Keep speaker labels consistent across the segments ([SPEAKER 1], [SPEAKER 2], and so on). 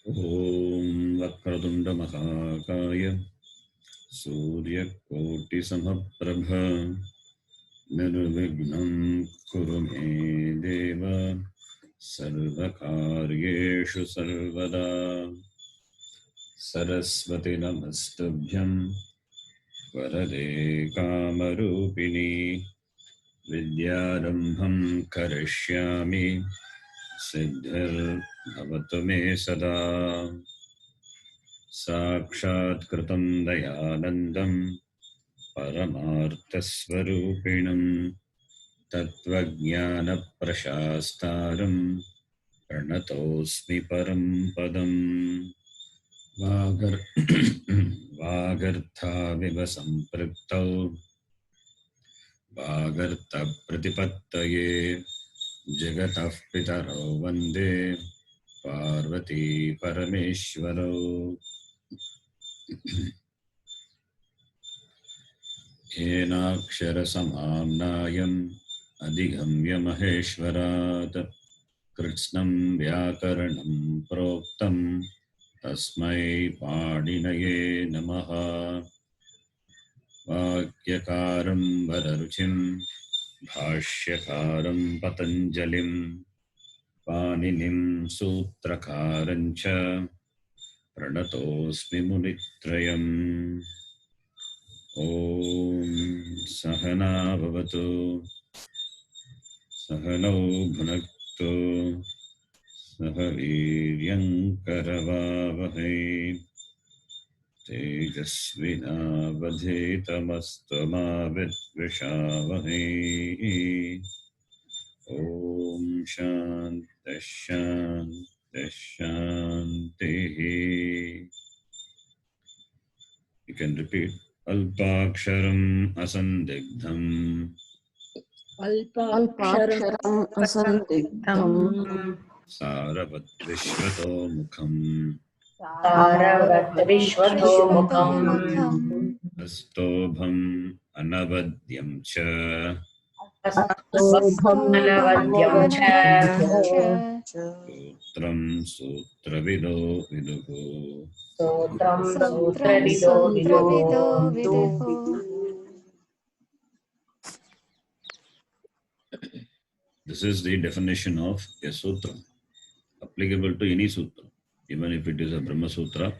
[SPEAKER 1] ॐ वक्रतुण्डमहाकाय सूर्यकोटिसमप्रभ निर्विघ्नं कुरु मे देव सर्वकार्येषु सर्वदा सरस्वति नमस्तुभ्यं वरदे कामरूपिणी विद्यारम्भं करिष्यामि सिद्धिर्भवतु मे सदा साक्षात्कृतं दयानन्दं परमार्थस्वरूपिणं तत्त्वज्ञानप्रशास्तारं प्रणतोऽस्मि परं पदम् वागर्थाविव सम्पृक्तौ वागर्थप्रतिपत्तये जगतः पितरौ वन्दे पार्वती परमेश्वरौ येनाक्षरसमाम्नायम् अधिगम्य महेश्वरात् कृत्स्नं व्याकरणं प्रोक्तं तस्मै पाणिनये नमः। वाक्यकारं वररुचिं भाष्यकारं पतञ्जलिं पाणिनिं सूत्रकारं च प्रणतोऽस्मि मुनित्रयम्। ॐ सहना भवतु सहनौ भुनक्तु सह वीर्यङ्करवावहै तेजस्विनावधीतमस्तु मा विद्विषावहै। ॐ शान्तिः शान्तिः शान्तिः। You can repeat. अल्पाक्षरम् असन्दिग्धम्
[SPEAKER 2] अल्पाक्षरम् असन्दिग्धम्
[SPEAKER 1] सारवत् विश्वतोमुखम्
[SPEAKER 3] सारवत् विश्वतोमुखम्
[SPEAKER 1] अस्तोभम् अनवद्यं च
[SPEAKER 3] अनवद्यं च
[SPEAKER 1] सूत्रं सूत्रविदो विदुः
[SPEAKER 3] सूत्रं सूत्रविदो विदुः।
[SPEAKER 1] This is the definition of a sutra, applicable to any sutra. Even if it is a Brahma Sutra,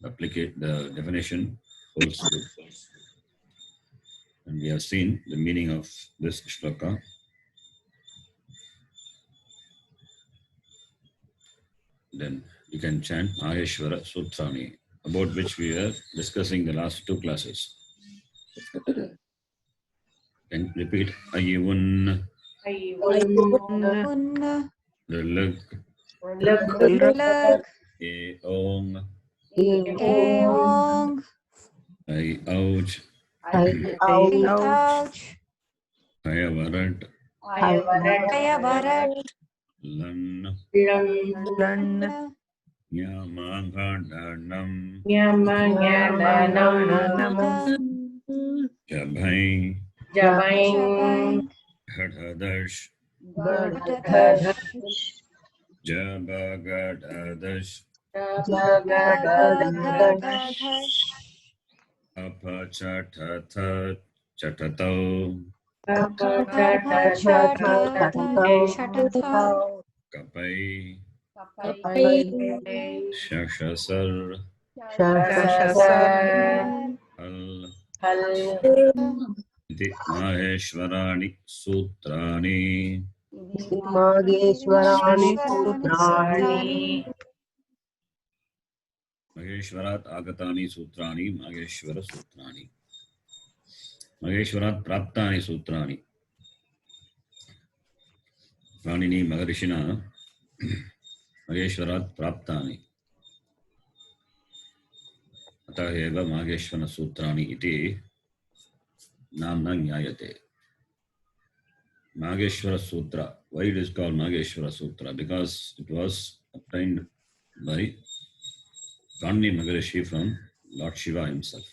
[SPEAKER 1] the definition holds true. And we have seen the meaning of this shloka. Then you can chant Maheshwara Sutrani, about which we were discussing the last two classes. Can repeat Ayun, Rilak, Eong, I ouch, Hayavarat, Lan, Nyamangadanam, Jabhai, Hadadash, Jabagadash, Apachatatha, Chatatau, Kapai, Shashasar, Al, Iti Maheshwarani Sutrani, Maheshwarat Agatani Sutrani, Maheshwara Sutrani, Maheshwarat Praptani Sutrani. Pranini Maharishina Maheshwarat Praptani. Atah eva Maheshwara Sutrani iti namna nyayate. Maheshwara Sutra. Why it is called Maheshwara Sutra? Because it was obtained by Kanni Maharishi from Lord Shiva himself.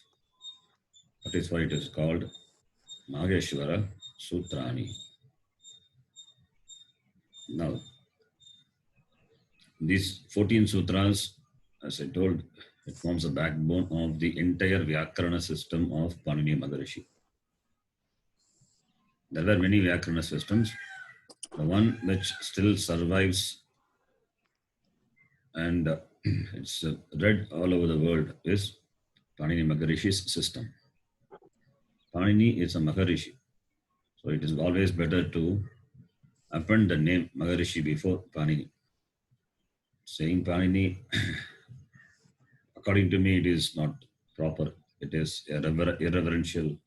[SPEAKER 1] That is why it is called Maheshwara Sutrani. Now, these 14 sutras, as I told, it forms the backbone of the entire Vyakarana system of Panini Maharishi. There were many Vyakarana systems. The one which still survives and it's read all over the world is Panini Maharishi's system. Panini is a Maharishi, so it is always better to append the name Maharishi before Panini. Saying Panini, according to me, it is not proper. It is a irreverential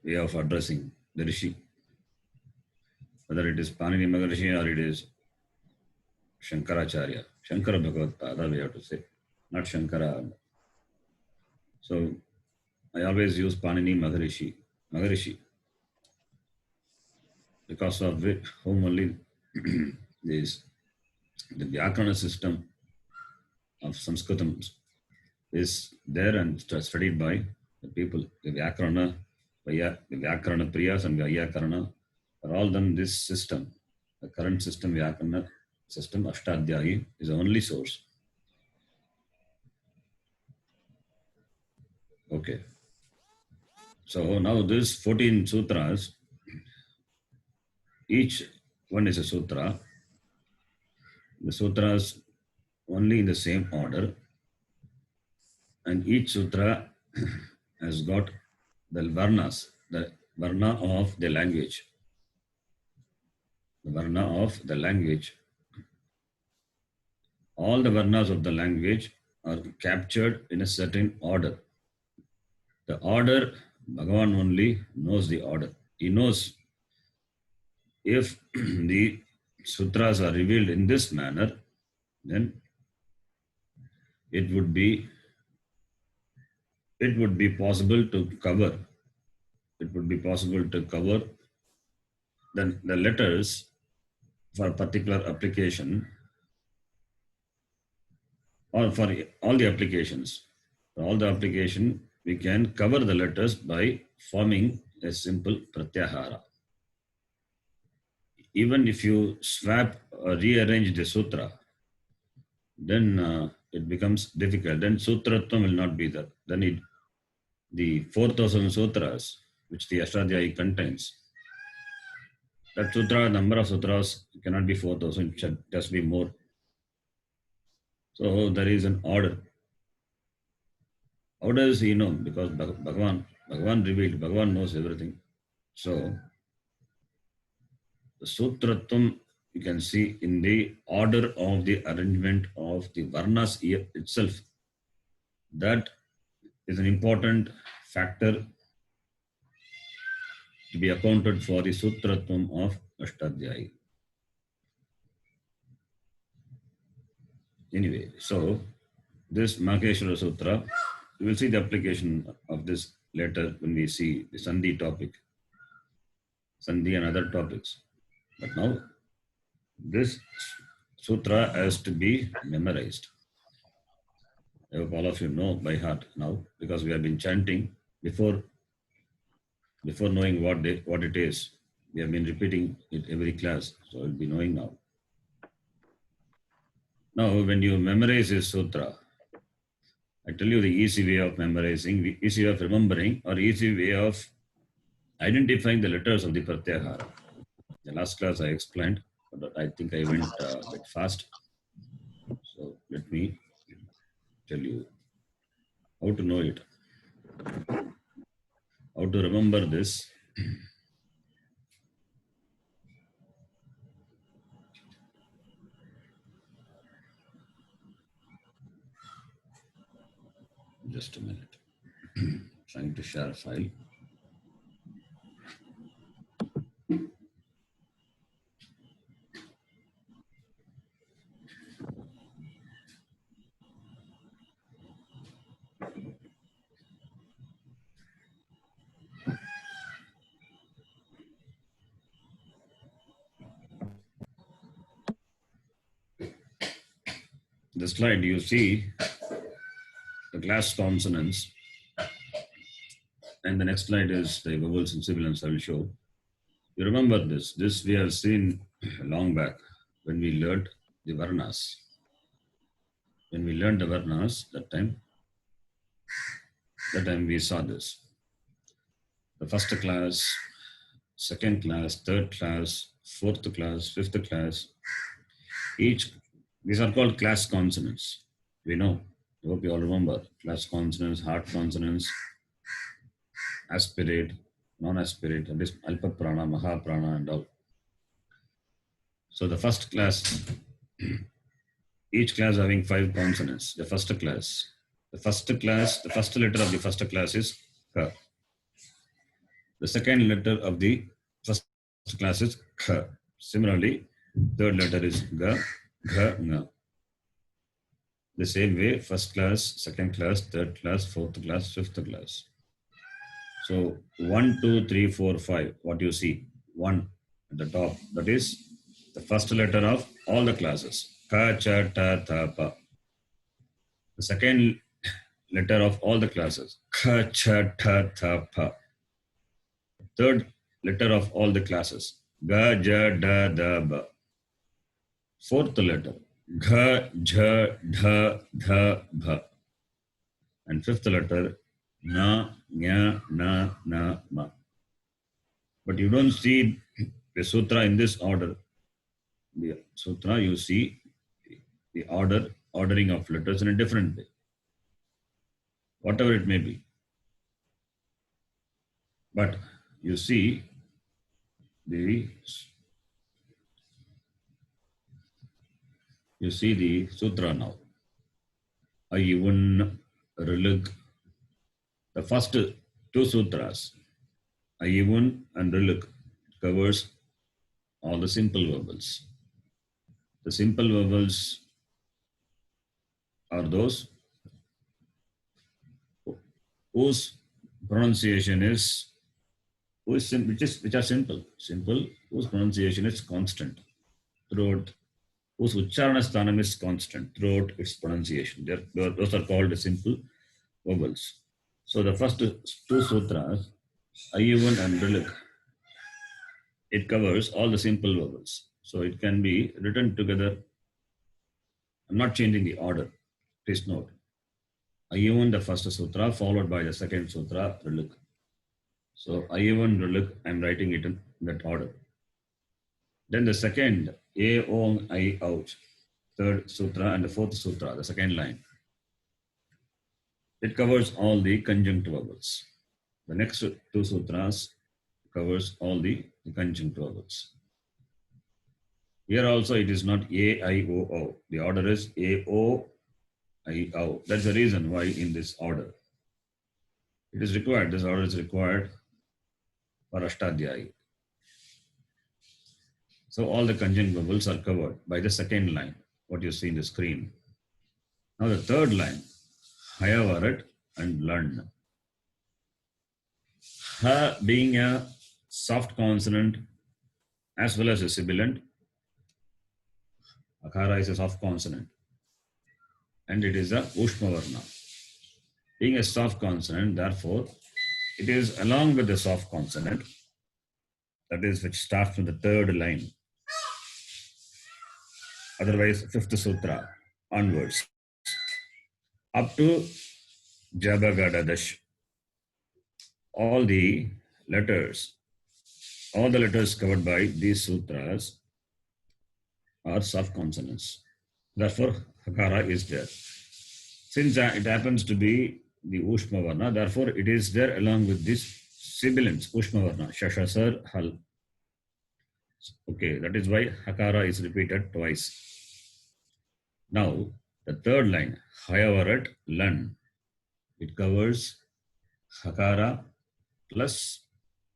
[SPEAKER 1] way of addressing the Rishi. Whether it is Panini Maharishi or it is Shankaracharya, Shankara Bhagavad, we have to say, not Shankara. So I always use Panini Maharishi, because of whom only this the Vyakarana system of Sanskritam is there and studied by the people. The Vyakarana Priyas and Vyakarana are all done this system. The current system, Vyakarana system, Ashtadhyayi, is the only source. Okay. So now these 14 sutras, each one is a sutra. The sutras only in the same order, and each sutra has got the varnas, the varna of the language. The varna of the language. All the varnas of the language are captured in a certain order. The order, Bhagavan only knows the order. He knows if the sutras are revealed in this manner, then it would be possible to cover. It would be possible to cover the letters for a particular application, or for all the applications. For all the application, we can cover the letters by forming a simple pratyahara. Even if you swap or rearrange the sutra, then it becomes difficult. Then sutratvam will not be there. Then the 4,000 sutras, which the Ashtadhyayi contains, that sutra, number of sutras cannot be 4,000, it should just be more. So there is an order. How does he know? Because Bhagavan revealed, Bhagavan knows everything. So the sutratvam you can see in the order of the arrangement of the varnas itself. That is an important factor to be accounted for the sutratvam of Ashtadhyayi. Anyway, so this Maheshwara Sutra, we will see the application of this later when we see the Sandhi topic, Sandhi and other topics. But now, this sutra has to be memorized. I hope all of you know by heart now, because we have been chanting before knowing what it is. We have been repeating it every class, so you'll be knowing now. Now, when you memorize this sutra, I tell you the easy way of memorizing, the easy way of remembering, or easy way of identifying the letters of the Pratyahara. The last class I explained, but I think I went a bit fast. So let me tell you how to know it, how to remember this. Just a minute. Trying to share a file. The slide you see the glass consonants, and the next slide is the vowels and sibilants I will show. You remember this. This we have seen long back. when we learned the Varnas. When we learned the Varnas, that time we saw this. The first class, second class, third class, fourth class, fifth class. These are called class consonants. We know. I hope you all remember. Class consonants, heart consonants, aspirate, non-aspirate, that is Alpa Prana, Maha Prana, and all. So the first class, each class having 5 consonants. The first letter of the first class is Ka. The second letter of the first class is Kha. Similarly, third letter is Ga, Gha, Nga. The same way, first class, second class, third class, fourth class, fifth class. So 1, 2, 3, 4, 5. What you see? 1 at the top. That is the first letter of all the classes. Ka, cha, ta, tha, pa. The second letter of all the classes. Ka, cha, ta, tha, pa. Third letter of all the classes. Ga, ja, da, da, ba. Fourth letter. Gha, jha, dha, dha, bha. And fifth letter. Na, nya, na, na, ma. But you don't see the sutra in this order. The sutra, you see the ordering of letters in a different way. Whatever it may be. But you see the sutra now. Ayun, Rilug. The first 2 sutras, Ayun and Rilug, covers all the simple vowels. The simple vowels are those whose pronunciation is which are simple, whose pronunciation is constant throughout, whose ucharana sthanam is constant throughout its pronunciation. Those are called simple vowels. So the first 2 sutras, Ayun and Rilug, it covers all the simple vowels. So it can be written together. I'm not changing the order. Please note. Ayun, the first sutra, followed by the second sutra, Rilug. So Ayun, Rilug, I'm writing it in that order. Then the second, A, Ong, I, Ouch, third sutra, and the fourth sutra, the second line. It covers all the conjunct vowels. The next 2 sutras covers all the conjunct vowels. Here also it is not A, I, O, O. The order is A, O, I, O. That's the reason why in this order. It is required, this order is required for Ashtadhyayi. So all the conjunct vowels are covered by the second line, what you see in the screen. Now the third line, Hayavarat and Lun. Ha being a soft consonant as well as a sibilant. Akara is a soft consonant and it is a Ushma Varna. Being a soft consonant, therefore, it is along with the soft consonant, that is which starts from the third line. Otherwise, 5th sutra onwards. Up to Jabagadadash. All the letters covered by these sutras are soft consonants. Therefore, Hakara is there. Since it happens to be the Ushma Varna, therefore it is there along with these sibilants, Ushma Varna, Shashasar, Hal. Okay, that is why Hakara is repeated twice. Now, the third line, Hayavarat, Lan, it covers Hakara plus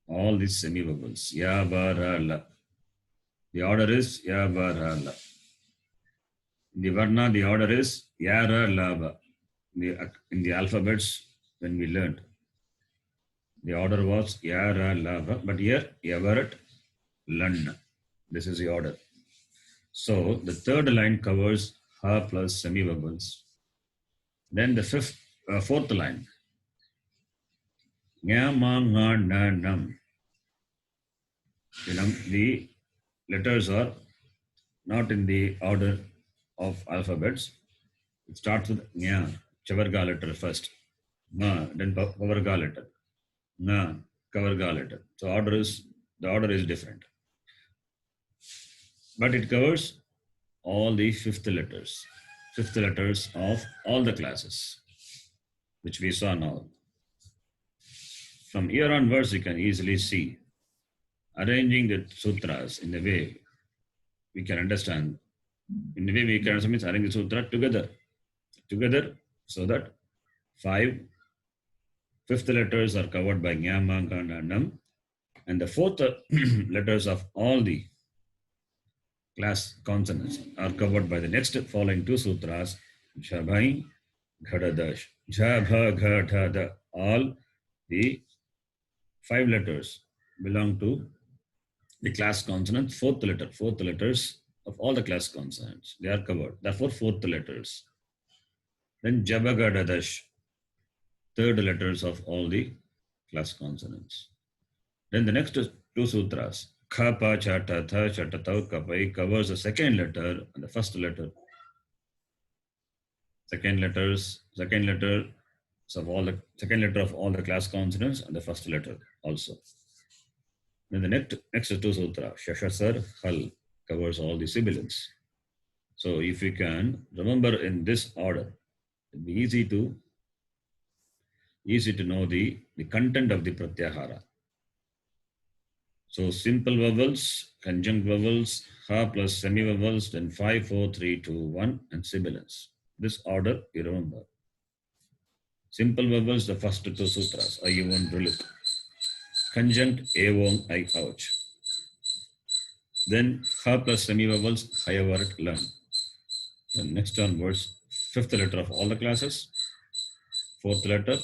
[SPEAKER 1] all these semi-vowels. Ya, ba, ra, la. The order is Ya, ba, ra, la. In the Varna, the order is Ya, ra, la, ba. In the alphabets, when we learned, the order was Ya, ra, la, ba. But here, Yavarat, Lan. This is the order. So, the third line covers Ha plus semi-vowels. Then the fourth line, Nya, ma, nga, na, nam. The letters are not in the order of alphabets. It starts with Nya, Chavarga letter first. Ma, then Pavarga letter. Na, Kavarga letter. So the order is different. But it covers all the fifth letters of all the classes, which we saw now. From here onwards, you can easily see arranging the sutras in the way we can understand. In the way we can understand means arrange the sutra together, so that fifth letters are covered by Nya, Ma, Ga, Na, Nam, and the fourth letters of all the class consonants are covered by the next following two sutras, Jhabhai, Ghadadash. Jhabha, Ghadada. All the 5 letters belong to the class consonant, fourth letters of all the class consonants. They are covered. Therefore, fourth letters. Then Jabhagadadash, third letters of all the class consonants. Then the next two sutras, Khapa, Chata, Tha, Chatatau, Kapai, covers the second letter and the first letter. Second letter of all the class consonants and the first letter also. Then the next two sutra, Shashasar, Hal, covers all the sibilants. So if you can remember in this order, it will be easy to know the content of the pratyahara. So simple vowels, conjunct vowels, ha plus semi-vowels, then 5, 4, 3, 2, 1, and sibilants. This order you remember. Simple vowels, the first two sutras, Ayuvan Drilit. Conjunct, Avon, I, ouch. Then ha plus semi-vowels, Hayavarat, learn. Then next onwards, fifth letter of all the classes, fourth letter,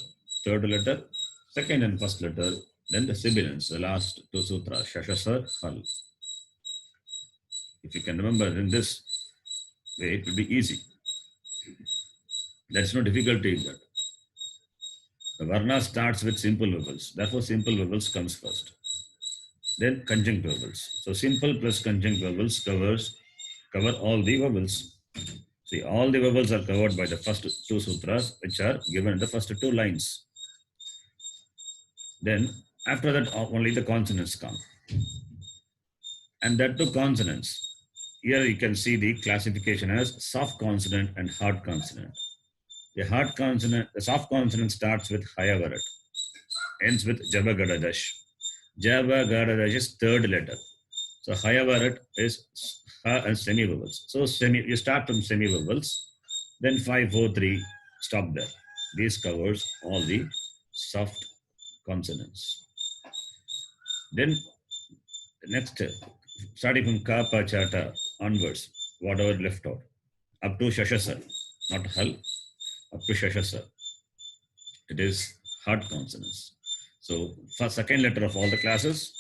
[SPEAKER 1] third letter, second and first letter, then the sibilants, the last two sutras, Shashasar, Hal. If you can remember in this way, it will be easy. There's no difficulty in that. The Varna starts with simple vowels. Therefore, simple vowels comes first. Then conjunct vowels. So simple plus conjunct vowels cover all the vowels. See, all the vowels are covered by the first two sutras, which are given in the first two lines. Then after that, only the consonants come. And that too consonants. Here you can see the classification as soft consonant and hard consonant. The soft consonant starts with Hayavarat, ends with Jabhagadadash. Jabhagadadash is third letter. So Hayavarat is Ha and semi-vowels. So you start from semi-vowels, then 5, 4, 3, stop there. This covers all the soft consonants. Then next, starting from Ka, Pa, Cha, Ta onwards, whatever left out, up to Shashasar, not Hal, up to Shashasar. It is hard consonants. So second letter of all the classes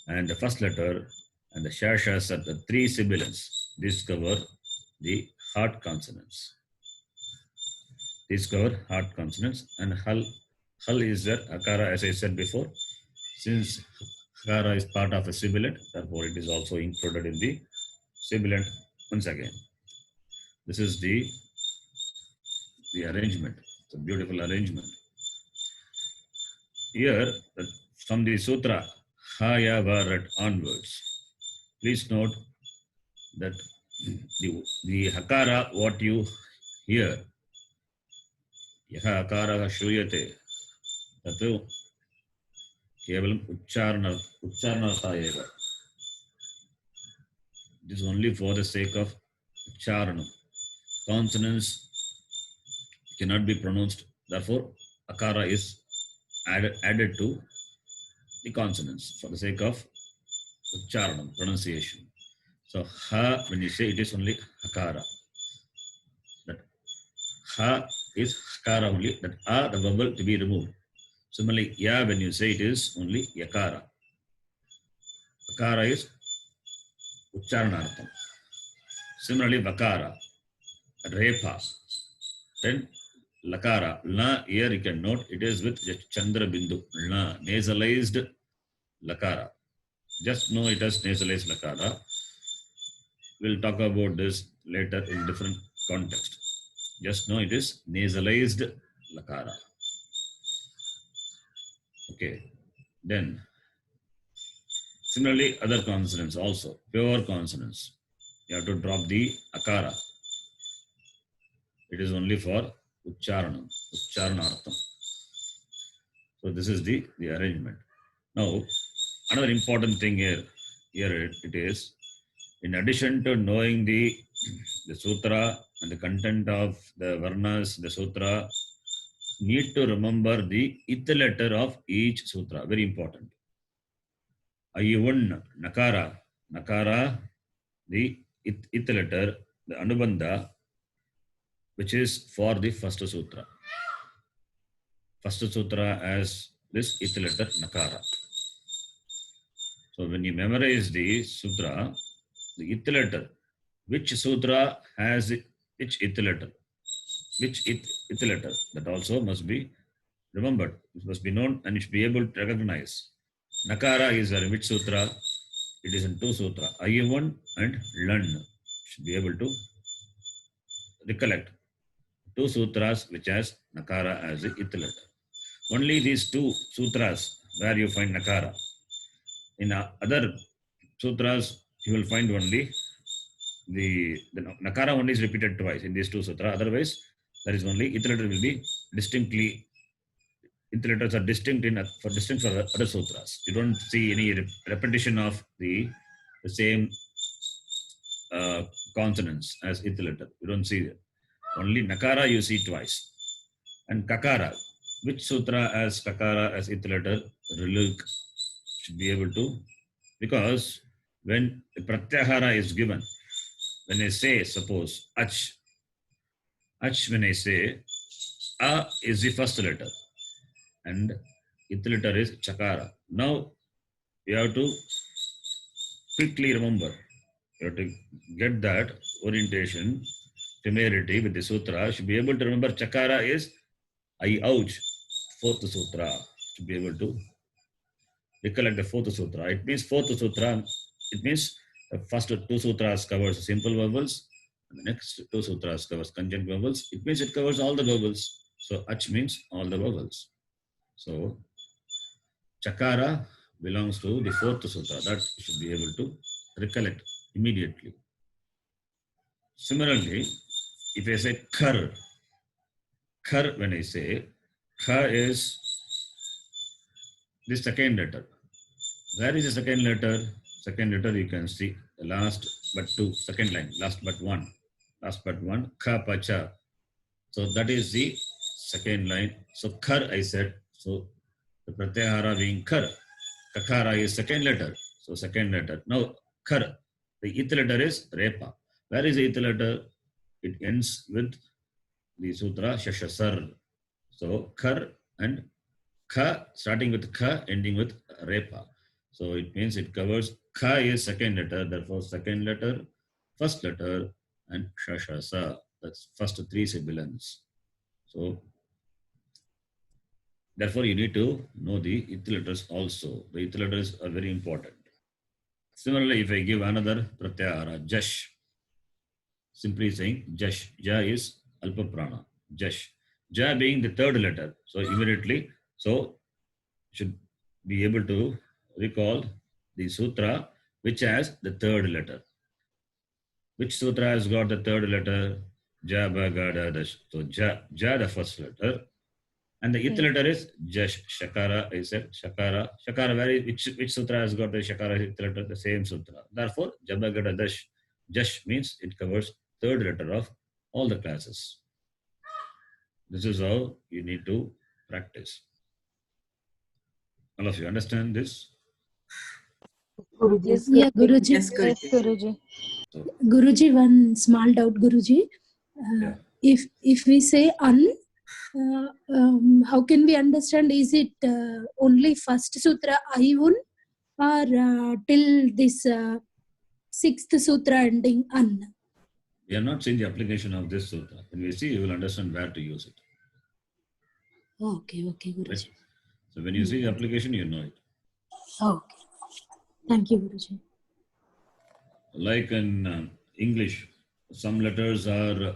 [SPEAKER 1] and the first letter and the Shashasar, the three sibilants, these cover the hard consonants. These cover hard consonants, and Hal is there, Akara, as I said before. Since Akara is part of a sibilant, therefore it is also included in the sibilant once again. This is the arrangement. It's a beautiful arrangement. Here, from the sutra, Hayavarat onwards, please note that the Hakara, what you hear, Yaha Akara Shruyate, Tatu Kevalam Ucharnartha eva. It is only for the sake of Ucharanam. Consonants cannot be pronounced. Therefore, Akara is added to the consonants for the sake of Ucharanam, pronunciation. So, Ha, when you say it is only Hakara. That Ha is Hakara only, that A, the vowel to be removed. Similarly, Ya, when you say it is only Yakara. Akara is Ucharanartham. Similarly, Vakara, Repa. Then Lakara, La, here you can note it is with Chandra Bindu, La, nasalized Lakara. Just know it as nasalized Lakara. we'll talk about this later in different context. Just know it is nasalized lakara. Okay. Then similarly, other consonants also, pure consonants. You have to drop the akara. It is only for ucharanam, ucharanartham. So this is the arrangement. Now, another important thing here it is, in addition to knowing the sutra and the content of the varnas, the sutra, need to remember the it letter of each sutra. Very important. Ayun, nakara, the it letter, the anubandha, which is for the first sutra. First sutra has this it letter nakara. So when you memorize the sutra, the it letter, which sutra has which it letter, which it letter, that also must be remembered. It must be known and you should be able to recognize. Nakara is in which sutra? It is in two sutra, Ayyavan and Lan. Should be able to recollect two sutras which has Nakara as the it letter. Only these two sutras where you find Nakara. In other sutras, you will find only the Nakara only is repeated twice in these two sutras. Otherwise, there is only it letter will be distinctly. It letters are distinct for other sutras. You don't see any repetition of the same consonants as it letter. You don't see that. Only Nakara you see twice. And Kakara, which sutra as Kakara as it letter? Riluk should be able to, because when Pratyahara is given, when I say, suppose, Ach, when I say, A is the first letter and it letter is Chakara. Now, you have to quickly remember, you have to get that orientation, familiarity with the sutra, should be able to remember Chakara is I ouch, fourth sutra, to be able to recollect the fourth sutra. It means fourth sutra, it means the first two sutras covers simple vowels, and the next two sutras covers conjunct vowels. It means it covers all the vowels. So Ach means all the vowels. So Chakara belongs to the fourth sutra. That you should be able to recollect immediately. Similarly, if I say Khar, when I say, Kha is the second letter. Where is the second letter? Second letter you can see the last but two, second line, last but one, Kha Pacha. So that is the second line. So Khar I said. So the Pratyahara being Khar. Kakara is second letter. So second letter. Now Khar. The it letter is Repa. Where is the it letter? It ends with the sutra Shashasar. So Khar and Kha, starting with Kha, ending with Repa. So it means it covers Kha is second letter, therefore second letter, first letter, and Shashasa. That's first three sibilants. So therefore you need to know the it letters also. The it letters are very important. Similarly, if I give another Pratyahara, Jash, simply saying Jash, Ja is Alpa Prana, Jash. Ja being the third letter. So immediately, so should be able to recall the sutra which has the third letter. Which sutra has got the third letter? Ja, Ba, Ga, Da, Dash. So Ja the first letter. And the it letter is Jash. Shakara, I said Shakara. Shakara, which sutra has got the Shakara it letter? The same sutra. Therefore, Jaba, Ga, Da, Dash. Jash means it covers third letter of all the classes. This is how you need to practice. All of you understand this?
[SPEAKER 2] Guruji.
[SPEAKER 4] Yeah, Guruji.
[SPEAKER 2] Yes, Guruji.
[SPEAKER 4] Guruji, one small doubt, Guruji.
[SPEAKER 1] Yeah.
[SPEAKER 4] If we say an, how can we understand? Is it only first sutra ayun, or till this sixth sutra ending an?
[SPEAKER 1] We are not seeing the application of this sutra. When we see, you will understand where to use it.
[SPEAKER 4] Okay, Guruji.
[SPEAKER 1] Right? So when you see the application, you know it.
[SPEAKER 4] Okay. Thank you, Guruji.
[SPEAKER 1] Like in English, some letters are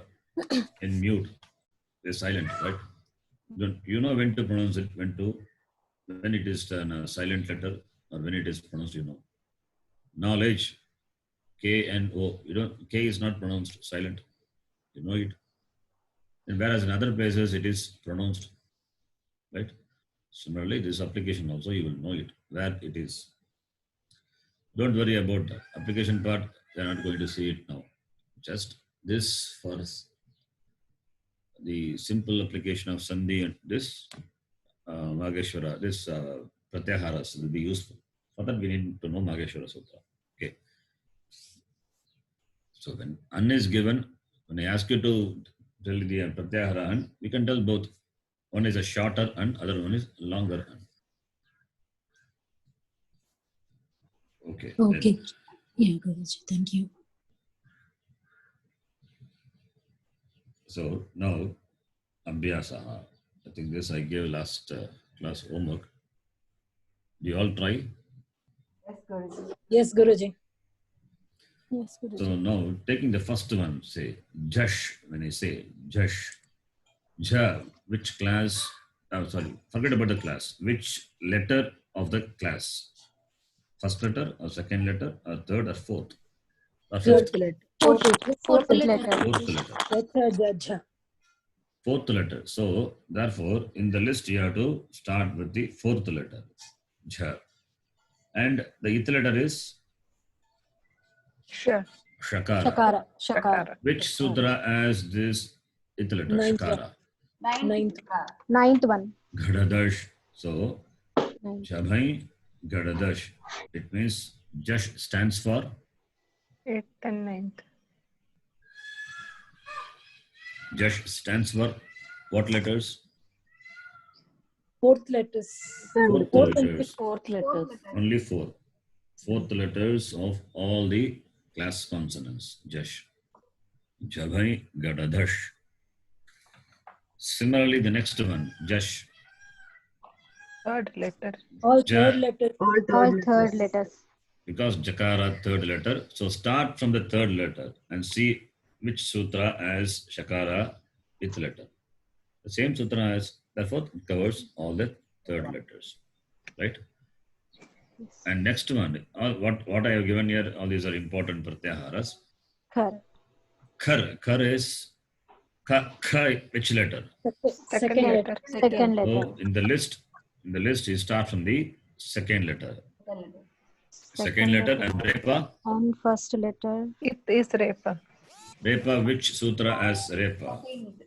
[SPEAKER 1] in mute. They're silent, right? You know when to pronounce it, when it is a silent letter or when it is pronounced, you know. Knowledge, K and O. You know, K is not pronounced silent. You know it. And whereas in other places it is pronounced, right? Similarly, this application also you will know it, where it is. Don't worry about the application part. They're not going to see it now. Just this for the simple application of Sandhi and this Mageshwara, this Pratyaharas will be useful. For that, we need to know Mageshwara Sutra. Okay. So when An is given, when I ask you to tell the Pratyahara An, we can tell both. One is a shorter An, other one is longer An. Okay.
[SPEAKER 4] Okay. Yeah, Guruji. Thank you.
[SPEAKER 1] So now, Abhyasaha. I think this I gave last class homework. Do you all try?
[SPEAKER 2] Yes, Guruji.
[SPEAKER 4] Yes, Guruji.
[SPEAKER 1] So now, taking the first one, say Jash. When I say Jash, Ja, which class? Oh, sorry, forget about the class. Which letter of the class? First letter, or second letter, or third, or fourth, or fifth?
[SPEAKER 2] Fourth letter.
[SPEAKER 4] Fourth letter.
[SPEAKER 1] Fourth letter. Fourth letter. So therefore, in the list, you have to start with the fourth letter, Jha. And the eighth letter is
[SPEAKER 5] Sure.
[SPEAKER 1] Shakara.
[SPEAKER 2] Shakara. Shakara.
[SPEAKER 1] Which sutra has this eighth letter?
[SPEAKER 2] Ninth
[SPEAKER 1] Shakara.
[SPEAKER 2] Ninth one.
[SPEAKER 1] Ghadadash. So
[SPEAKER 2] Ninth.
[SPEAKER 1] Jabhai Ghadadash. It means Jash stands for
[SPEAKER 5] 8th and 9th.
[SPEAKER 1] Jash stands for what letters?
[SPEAKER 2] Fourth letters.
[SPEAKER 1] Fourth letters.
[SPEAKER 2] Fourth letters.
[SPEAKER 1] Only four. Fourth letters of all the class consonants. Jash. Jabhai Gadadash. Similarly, the next one, Jash.
[SPEAKER 5] 3rd letter.
[SPEAKER 2] All
[SPEAKER 1] Ja.
[SPEAKER 2] third letters.
[SPEAKER 6] All third letters.
[SPEAKER 1] Because Jakara, third letter. So start from the third letter and see which sutra has Shakara, fifth letter. The same sutra has, therefore, it covers all the third letters. Right? And next one, what I have given here, all these are important pratyaharas.
[SPEAKER 2] Khar.
[SPEAKER 1] Khar is Kha, which letter?
[SPEAKER 5] Second letter.
[SPEAKER 2] Second letter.
[SPEAKER 1] So in the list, you start from the second letter. Second letter and Repa.
[SPEAKER 6] And first letter.
[SPEAKER 5] It is Repa.
[SPEAKER 1] Repa, which sutra has Repa?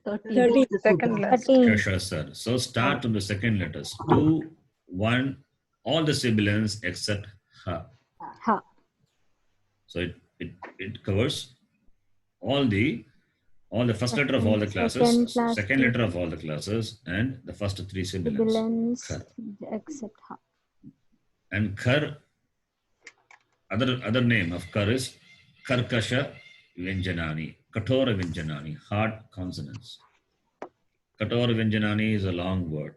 [SPEAKER 2] 13.
[SPEAKER 5] Second last.
[SPEAKER 6] 13.
[SPEAKER 1] Kasha, sir. So start from the second letters. 2, 1, all the sibilants except Ha.
[SPEAKER 6] Ha.
[SPEAKER 1] So it covers all the first letter of all the classes, second letter of all the classes, and the first 3 sibilants.
[SPEAKER 6] Sibilants
[SPEAKER 1] Khar.
[SPEAKER 6] except ha.
[SPEAKER 1] And Khar, other name of Khar is Karkasha Vyanjanani, Katora Vyanjanani, hard consonants. Katora Vyanjanani is a long word.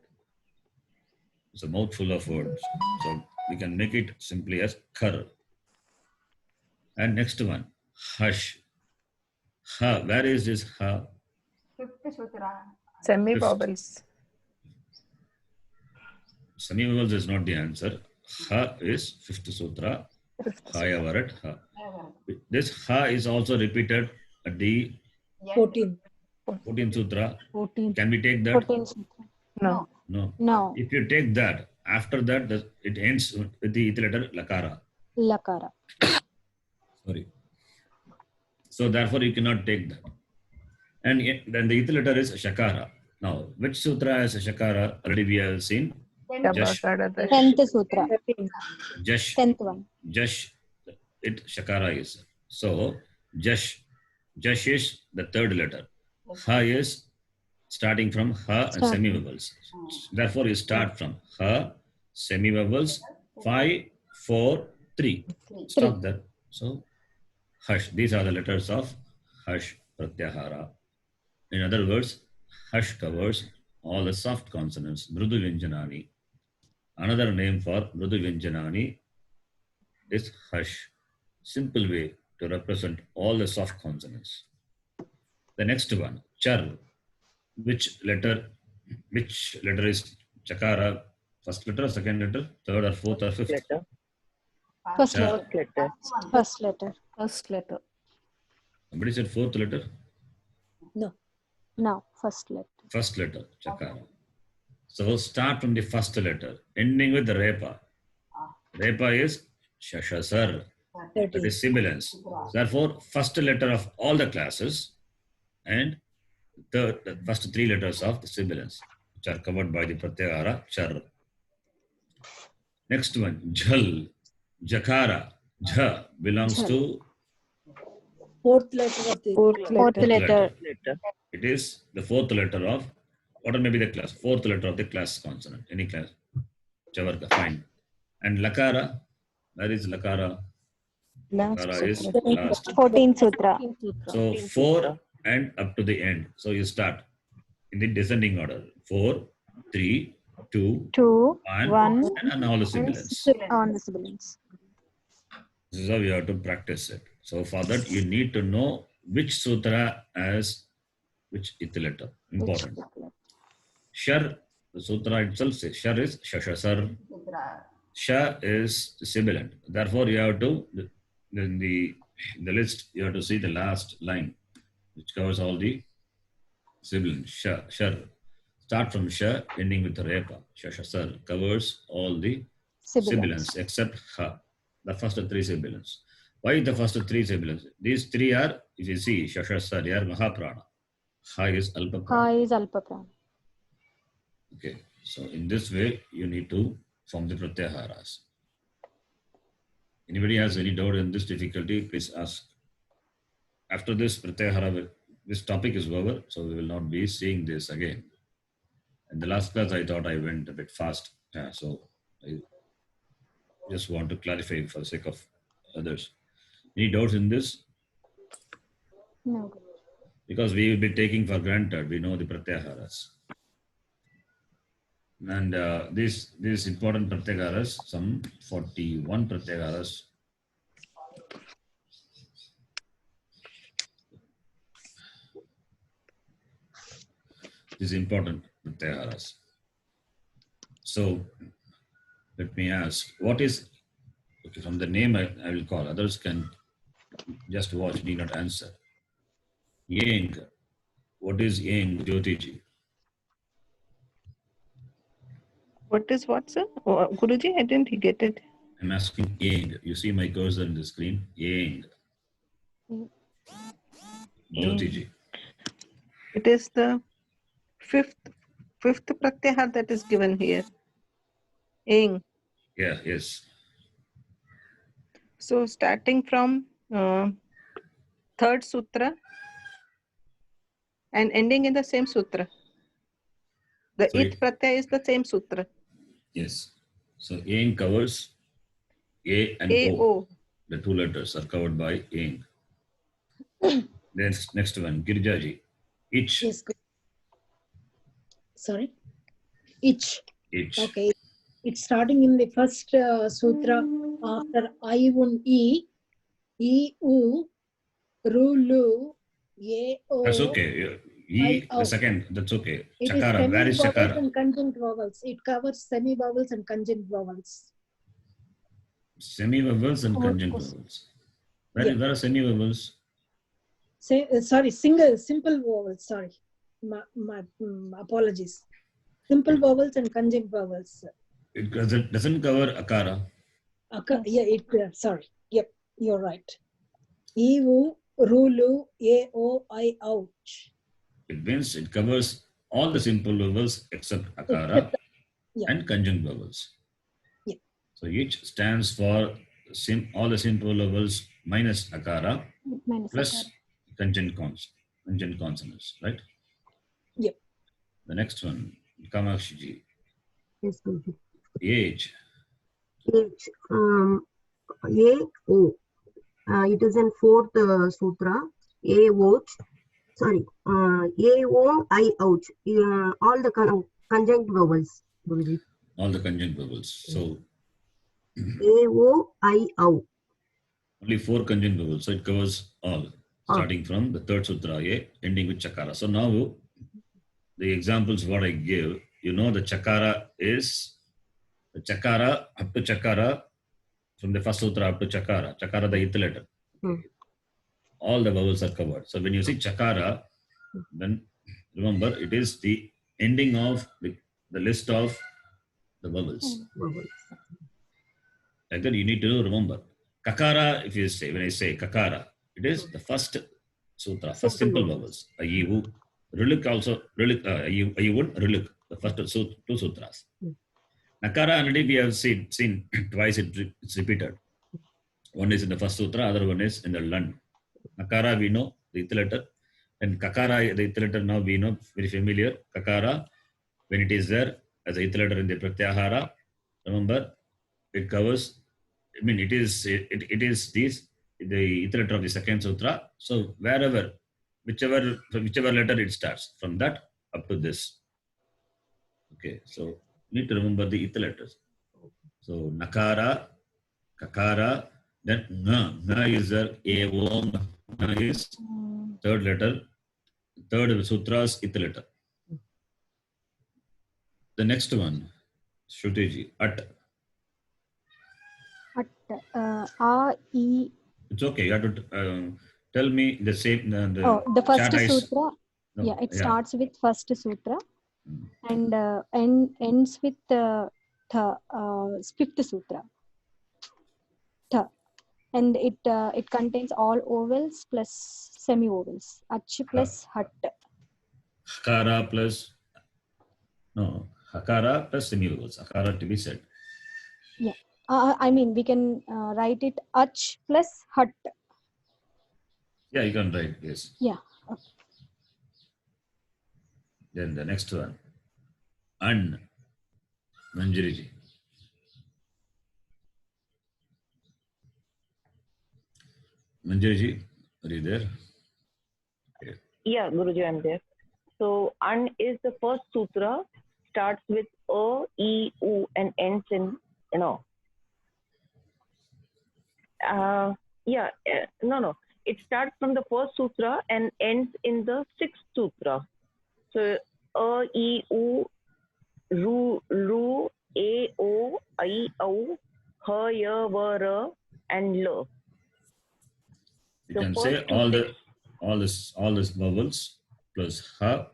[SPEAKER 1] It's a mouthful of words. So we can make it simply as Khar. And next one, Hush. Ha, where is this Ha?
[SPEAKER 5] Semi-vowels.
[SPEAKER 1] Semi-vowels is not the answer. Ha is fifth sutra. Hayavarat Ha. This Ha is also repeated at the
[SPEAKER 2] 14.
[SPEAKER 1] 14th sutra.
[SPEAKER 6] 14.
[SPEAKER 1] Can we take that?
[SPEAKER 6] 14 sutra.
[SPEAKER 5] No.
[SPEAKER 1] No.
[SPEAKER 6] No.
[SPEAKER 1] If you take that, after that, it ends with the eighth letter Lakara.
[SPEAKER 6] Lakara.
[SPEAKER 1] Sorry. So therefore, you cannot take that. And then the eighth letter is Shakara. Now, which sutra is Shakara? Already we have seen. Jash.
[SPEAKER 5] Tabakadadash.
[SPEAKER 6] 10th sutra.
[SPEAKER 2] 13.
[SPEAKER 1] Jash.
[SPEAKER 6] 10th one.
[SPEAKER 1] Jash. It Shakara is. So, Jash. Jash is the third letter. Ha is starting from Ha and semi-vowels. Therefore, you start from Ha, semi-vowels, 5, 4, 3. Stop there. So, Hush. These are the letters of Hush Pratyahara. In other words, Hush covers all the soft consonants, Mrudu Vyanjanani. Another name for Mrudu Vyanjanani is Hush. Simple way to represent all the soft consonants. The next one, char. Which letter is chakara? First letter, second letter, third or fourth or fifth?
[SPEAKER 5] Letter.
[SPEAKER 6] First
[SPEAKER 1] Char.
[SPEAKER 6] letter.
[SPEAKER 5] Letter.
[SPEAKER 6] First letter.
[SPEAKER 2] First letter.
[SPEAKER 1] Somebody said fourth letter?
[SPEAKER 6] No, first letter.
[SPEAKER 1] First letter, chakara. So start from the first letter, ending with the repa. Repa is shashasar. That is sibilance. Therefore, first letter of all the classes and the first three letters of the sibilance, which are covered by the pratyahara char. Next one, jhal, jakara. Jha belongs
[SPEAKER 6] Jhal.
[SPEAKER 1] to
[SPEAKER 2] Fourth letter of the
[SPEAKER 6] Fourth letter.
[SPEAKER 5] Letter.
[SPEAKER 1] it is the fourth letter of whatever may be the class, fourth letter of the class consonant, any class, whichever, fine. And lakara, where is lakara? Lakara is last.
[SPEAKER 6] 14th sutra.
[SPEAKER 1] So 4 and up to the end. So you start in the descending order. 4, 3, 2,
[SPEAKER 6] 2,
[SPEAKER 1] 1,
[SPEAKER 6] 1,
[SPEAKER 1] and all the sibilants.
[SPEAKER 6] on the sibilants.
[SPEAKER 1] This is how you have to practice it. So for that, you need to know which sutra has which ith letter. Important. Shar, the sutra itself says, Shar is Shashasar. Sha is sibilant. Therefore, you have to, in the list, you have to see the last line, which covers all the sibilants. Sha, Shar. Start from Sha, ending with the Repa. Shashasar covers all the sibilants except Ha, the first three sibilants. Why the first three sibilants? These three are, if you see, Shashasar, they are Mahaprana. Ha is Alpa
[SPEAKER 6] Ha
[SPEAKER 1] Prana.
[SPEAKER 6] is Alpa Prana.
[SPEAKER 1] Okay, so in this way, you need to form the pratyaharas. Anybody has any doubt in this difficulty, please ask. After this pratyahara, this topic is over, so we will not be seeing this again. In the last class, I thought I went a bit fast, so I just want to clarify for the sake of others. Any doubts in this?
[SPEAKER 6] No.
[SPEAKER 1] Because we will be taking for granted, we know the pratyaharas. And these important pratyaharas, some 41 pratyaharas. These important pratyaharas. So let me ask, what is, okay, from the name I will call, others can just watch, need not answer. Yeng. What is Yeng, Jyotiji?
[SPEAKER 5] What is what, sir? Oh, Guruji, I didn't get it.
[SPEAKER 1] I'm asking Yeng. You see my cursor on the screen? Yeng. Jyotiji.
[SPEAKER 5] It is the fifth pratyahar that is given here. Ing.
[SPEAKER 1] Yeah, yes.
[SPEAKER 5] So starting from third sutra and ending in the same sutra. The
[SPEAKER 1] So
[SPEAKER 5] it pratyaya is the same sutra.
[SPEAKER 1] Yes. So Yeng covers A and
[SPEAKER 5] A,
[SPEAKER 1] O.
[SPEAKER 5] O.
[SPEAKER 1] The two letters are covered by Yeng. Then next one, Girjaji. Ich.
[SPEAKER 4] Yes, good. Sorry. Ich.
[SPEAKER 1] Ich.
[SPEAKER 4] Okay. It's starting in the first sutra after I, un, E, U, Ru, Lu, Ye, O.
[SPEAKER 1] That's okay. E,
[SPEAKER 4] I, O.
[SPEAKER 1] the second, that's okay.
[SPEAKER 4] It
[SPEAKER 1] Chakara,
[SPEAKER 4] is
[SPEAKER 1] where is
[SPEAKER 4] semi-vowels
[SPEAKER 1] Chakara?
[SPEAKER 4] and conjunct vowels. It covers semi-vowels and conjunct vowels.
[SPEAKER 1] Semi-vowels and conjunct vowels. Where are semi-vowels?
[SPEAKER 4] Sorry, simple vowels. Sorry, my apologies. Simple vowels and conjunct vowels.
[SPEAKER 1] It doesn't cover Akara.
[SPEAKER 4] Yeah, sorry. Yep, you're right. Evu, Rulu, A, O, I, ouch.
[SPEAKER 1] It means it covers all the simple vowels except Akara
[SPEAKER 4] Yeah.
[SPEAKER 1] and conjunct vowels.
[SPEAKER 4] Yeah.
[SPEAKER 1] So each stands for all the simple vowels minus Akara
[SPEAKER 6] Minus
[SPEAKER 1] plus conjunct consonants, right?
[SPEAKER 4] Yep.
[SPEAKER 1] The next one, Kamakshiji.
[SPEAKER 7] Yes, Guruji.
[SPEAKER 1] Age.
[SPEAKER 7] Age. A-O. It is in fourth sutra. A-O. Sorry. A-O, I-ouch. All the conjunct vowels, Guruji.
[SPEAKER 1] All the conjunct vowels. So
[SPEAKER 7] A-O, I-ow.
[SPEAKER 1] Only 4 conjunct vowels, so it covers all, starting from the third sutra A, ending with chakara. So now the examples what I give, you know, the chakara is the chakara up to chakara, from the first sutra up to chakara. Chakara, the ith letter. All the vowels are covered. So when you see chakara, then remember it is the ending of the list of the vowels. Like that, you need to remember. Kakara, if you say, when I say kakara, it is the first sutra, first simple vowels. Ayivu, Riluk also, Riluk, Ayivun, Riluk, the first 2 sutras. Nakara already we have seen twice it's repeated. One is in the first sutra, other one is in the Lund. Nakara we know, the ith letter. And kakara, the ith letter now we know, very familiar. Kakara, when it is there as a ith letter in the pratyahara, remember, it covers, I mean, it is this, the ith letter of the second sutra. So wherever, whichever letter it starts, from that up to this. Okay, so you need to remember the ith letters. So nakara, kakara, then na is there, evom, na is third letter, third sutra's ith letter. The next one, Shrutiji, at.
[SPEAKER 6] A, E.
[SPEAKER 1] It's okay. You have to tell me the same.
[SPEAKER 6] The first
[SPEAKER 1] chat eyes.
[SPEAKER 6] sutra.
[SPEAKER 1] No,
[SPEAKER 6] Yeah, it starts with first sutra and ends with the fifth sutra. Tha. And it contains all vowels plus semi-vowels. Ach plus hat.
[SPEAKER 1] Hakara plus. No, hakara plus semi-vowels. Hakara to be said.
[SPEAKER 6] Yeah. I mean, we can write it ach plus hat.
[SPEAKER 1] Yeah, you can write, yes.
[SPEAKER 6] Yeah. Okay.
[SPEAKER 1] Then the next one. An. Manjiriji. Manjiriji, are you there? Okay.
[SPEAKER 5] Yeah, Guruji, I'm there. So, An is the first sutra, starts with A, E, U, and ends in, no. No. It starts from the first sutra and ends in the 6th sutra. So, A, E, U, Ru, Lu, A, O, I, O, Ha, Ya, Va, Ra, and L.
[SPEAKER 1] You
[SPEAKER 5] The
[SPEAKER 1] can
[SPEAKER 5] first
[SPEAKER 1] say
[SPEAKER 5] two
[SPEAKER 1] all this vowels plus ha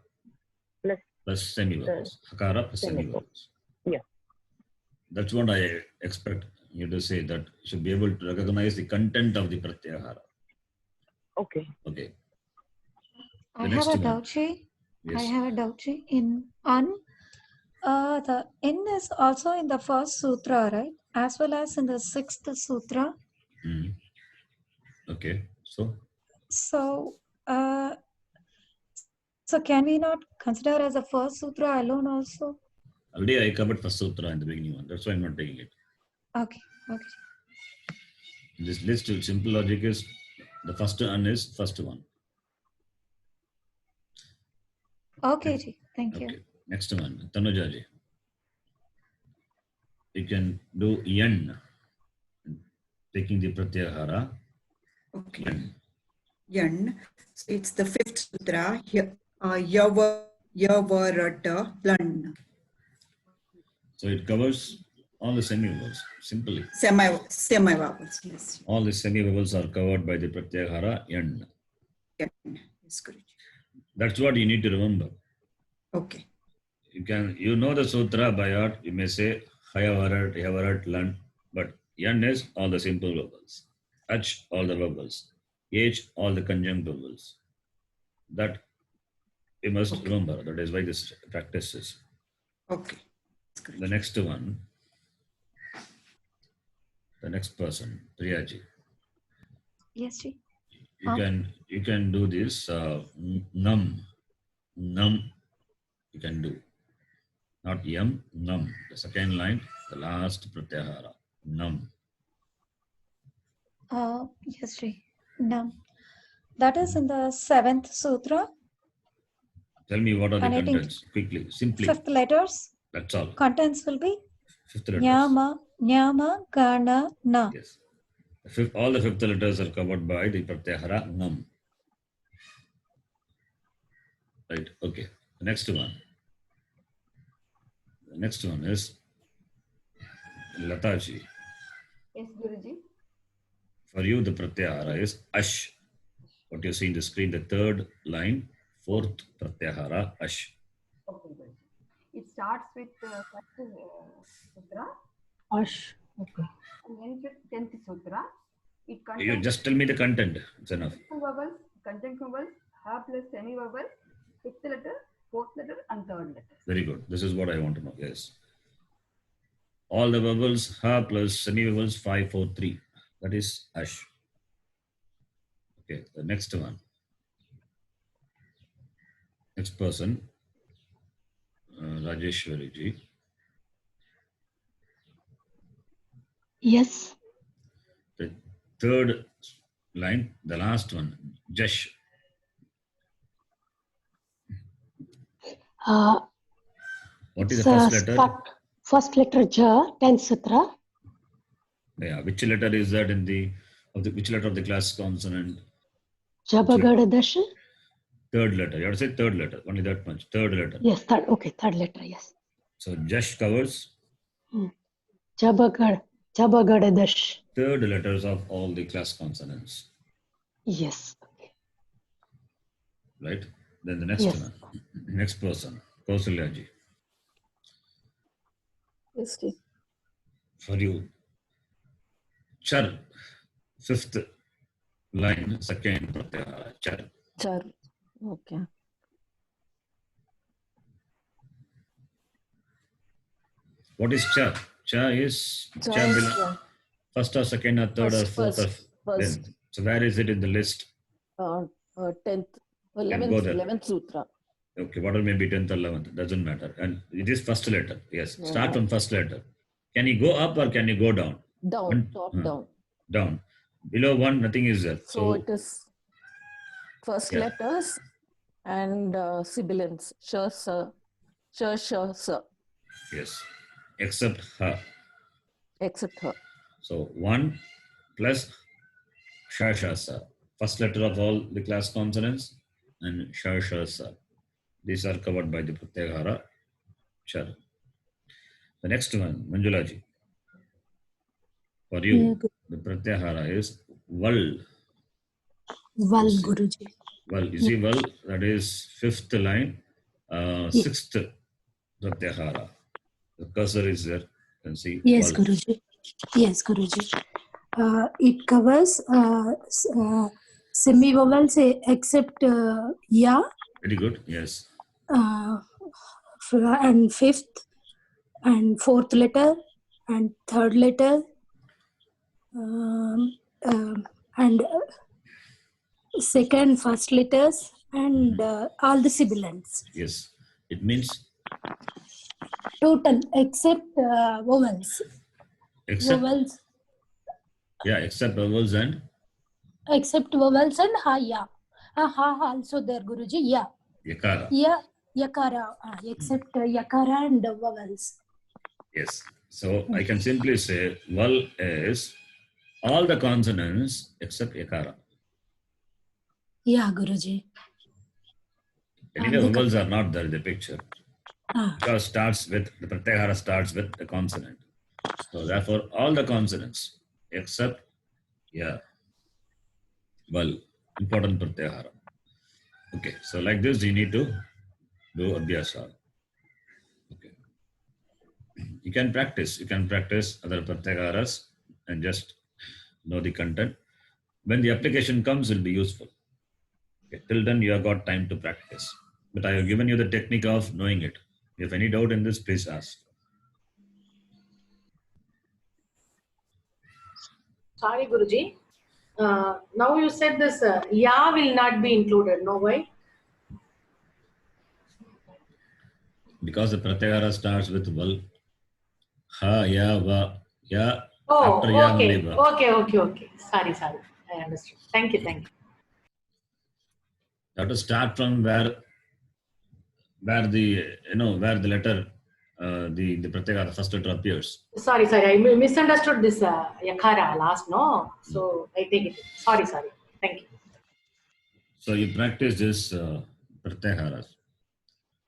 [SPEAKER 1] plus semi-vowels. Hakara plus semi-vowels.
[SPEAKER 5] Yeah.
[SPEAKER 1] That's what I expect you to say, that you should be able to recognize the content of the pratyahara.
[SPEAKER 5] Okay.
[SPEAKER 1] Okay.
[SPEAKER 8] I have a doubt.
[SPEAKER 1] Yes.
[SPEAKER 8] I have a doubt in An. The N is also in the first sutra, right? As well as in the 6th sutra.
[SPEAKER 1] Okay.
[SPEAKER 8] So can we not consider as a first sutra alone also?
[SPEAKER 1] Already I covered first sutra in the beginning one. That's why I'm not taking it.
[SPEAKER 8] Okay.
[SPEAKER 1] This list of simple logic is the first An is first one.
[SPEAKER 8] Okay, ji. Thank you.
[SPEAKER 1] Next one, Tanuja ji. You can do Yan, taking the pratyahara.
[SPEAKER 9] Okay. Yan. So it's the 5th sutra. Yavarata Lan.
[SPEAKER 1] So it covers all the semi-vowels, simply.
[SPEAKER 9] Semi-vowels, yes.
[SPEAKER 1] All the semi-vowels are covered by the pratyahara Yan.
[SPEAKER 9] Yan. Yes, Guruji.
[SPEAKER 1] That's what you need to remember.
[SPEAKER 9] Okay.
[SPEAKER 1] You know the sutra by heart. You may say Hayavarat, Yavarat, Lan, but Yan is all the simple vowels. Ach, all the vowels. H, all the conjunct vowels. That you must remember. That is why this practice is.
[SPEAKER 9] Okay.
[SPEAKER 1] The next one. The next person, Priyaji.
[SPEAKER 8] Yes, ji.
[SPEAKER 1] You can do this num. You can do. Not yam, num. The second line, the last pratyahara. Num.
[SPEAKER 8] Yes, ji. Nam. That is in the 7th sutra.
[SPEAKER 1] Tell me what are the contents quickly, simply.
[SPEAKER 8] 5th letters.
[SPEAKER 1] That's all.
[SPEAKER 8] Contents will be
[SPEAKER 1] 5th letters.
[SPEAKER 8] Nyama, Gana, Na.
[SPEAKER 1] Yes. All the fifth letters are covered by the pratyahara nam. Right. Okay. The next one. The next one is Lataji.
[SPEAKER 2] Yes, Guruji.
[SPEAKER 1] For you, the pratyahara is ash. What you see in the screen, the third line, fourth pratyahara, ash.
[SPEAKER 2] Okay, Guruji. It starts with first sutra
[SPEAKER 6] Ash. Okay.
[SPEAKER 2] and ends with 10th sutra. It
[SPEAKER 1] You
[SPEAKER 2] contains
[SPEAKER 1] just tell me the content. It's enough.
[SPEAKER 2] vowels, conjunct vowels, ha plus semi-vowel, fifth letter, fourth letter, and third letter.
[SPEAKER 1] Very good. This is what I want to know. Yes. All the vowels, ha plus semi-vowels, 5, 4, 3. That is ash. Okay. The next one. Next person, Rajeshwari ji.
[SPEAKER 10] Yes.
[SPEAKER 1] The third line, the last one, Jash. What is the first letter?
[SPEAKER 10] First letter Ja, 10th sutra.
[SPEAKER 1] Yeah, which letter is that in which letter of the class consonant?
[SPEAKER 10] Jabagada Dash.
[SPEAKER 1] Third letter. You have to say third letter. Only that much. Third letter.
[SPEAKER 10] Yes, third. Okay, third letter. Yes.
[SPEAKER 1] So Jash covers
[SPEAKER 10] Jabagada Dash.
[SPEAKER 1] third letters of all the class consonants.
[SPEAKER 10] Yes. Okay.
[SPEAKER 1] Right? Then the next
[SPEAKER 10] Yes.
[SPEAKER 1] one. Next person. Kausalya ji.
[SPEAKER 2] Yes, dear.
[SPEAKER 1] For you. Char. Fifth line. Second pratyahara. Char.
[SPEAKER 2] Char. Okay.
[SPEAKER 1] What is Cha? Cha is
[SPEAKER 2] Char is
[SPEAKER 1] first or second or third or fourth or
[SPEAKER 2] first.
[SPEAKER 1] then. So where is it in the list?
[SPEAKER 2] 10th,
[SPEAKER 1] go
[SPEAKER 2] 11th,
[SPEAKER 1] there.
[SPEAKER 2] 11th sutra.
[SPEAKER 1] Okay, whatever may be 10th or 11th, doesn't matter. And it is first letter. Yes,
[SPEAKER 2] Yeah.
[SPEAKER 1] start from first letter. Can you go up or can you go down?
[SPEAKER 2] Down, top, down.
[SPEAKER 1] Down. Below 1, nothing is there.
[SPEAKER 2] So it is first
[SPEAKER 1] Yeah.
[SPEAKER 2] letters and sibilants. Sure, sir. Sure, sir.
[SPEAKER 1] Yes, except ha.
[SPEAKER 2] Except her.
[SPEAKER 1] So 1 plus shashasa. First letter of all the class consonants and shashasa. These are covered by the pratyahara char. The next one, Manjula ji. For you, the pratyahara is val.
[SPEAKER 4] Val, Guruji.
[SPEAKER 1] Val. You see val, that is fifth line, sixth pratyahara. The cursor is there. You can see.
[SPEAKER 4] Yes,
[SPEAKER 1] val.
[SPEAKER 4] Guruji. Yes, Guruji. It covers semi-vowels except ya
[SPEAKER 1] Very good. Yes.
[SPEAKER 4] and fifth and fourth letter and third letter and second, first letters and all the sibilants.
[SPEAKER 1] Yes. It means
[SPEAKER 4] Total except vowels.
[SPEAKER 1] except
[SPEAKER 4] Vowels
[SPEAKER 1] except vowels and
[SPEAKER 4] except vowels and ha ya. Ha also there, Guruji. Ya.
[SPEAKER 1] yakara.
[SPEAKER 4] Ya. Yakara. Except yakara and vowels.
[SPEAKER 1] Yes. So I can simply say val is all the consonants except yakara.
[SPEAKER 4] Yeah, Guruji.
[SPEAKER 1] Anyway, vowels are not there in the picture. Because the pratyahara starts with the consonant. So therefore, all the consonants except val, important pratyahara. Okay, so like this you need to do abhyasa. Okay. You can practice other pratyaharas and just know the content. When the application comes, it will be useful. Okay. Till then, you have got time to practice. But I have given you the technique of knowing it. If any doubt in this, please ask.
[SPEAKER 3] Sorry, Guruji. Now you said this ya will not be included. No, why?
[SPEAKER 1] Because the pratyahara starts with val, ha, ya, va, ya.
[SPEAKER 3] Oh,
[SPEAKER 1] After ya
[SPEAKER 3] okay.
[SPEAKER 1] only va.
[SPEAKER 3] Okay. Sorry. I understood. Thank you.
[SPEAKER 1] You have to start from where the letter the pratyahara, the first letter appears.
[SPEAKER 3] Sorry, I misunderstood this yakara last, no? So I take it. Sorry. Thank you.
[SPEAKER 1] So you practice this pratyaharas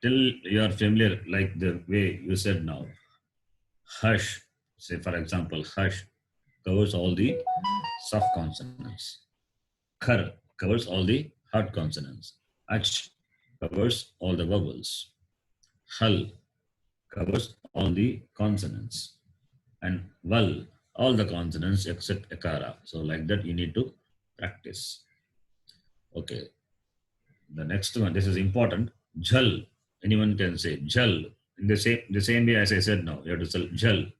[SPEAKER 1] till you are familiar, like the way you said now. Hush, say for example, hush covers all the soft consonants. Khar covers all the hard consonants. Ach covers all the vowels. Hal covers all the consonants. And val, all the consonants except akara. So like that you need to practice. Okay. The next one, this is important. Jhal. Anyone can say jhal. In the same way as I said now, you have to say jhal.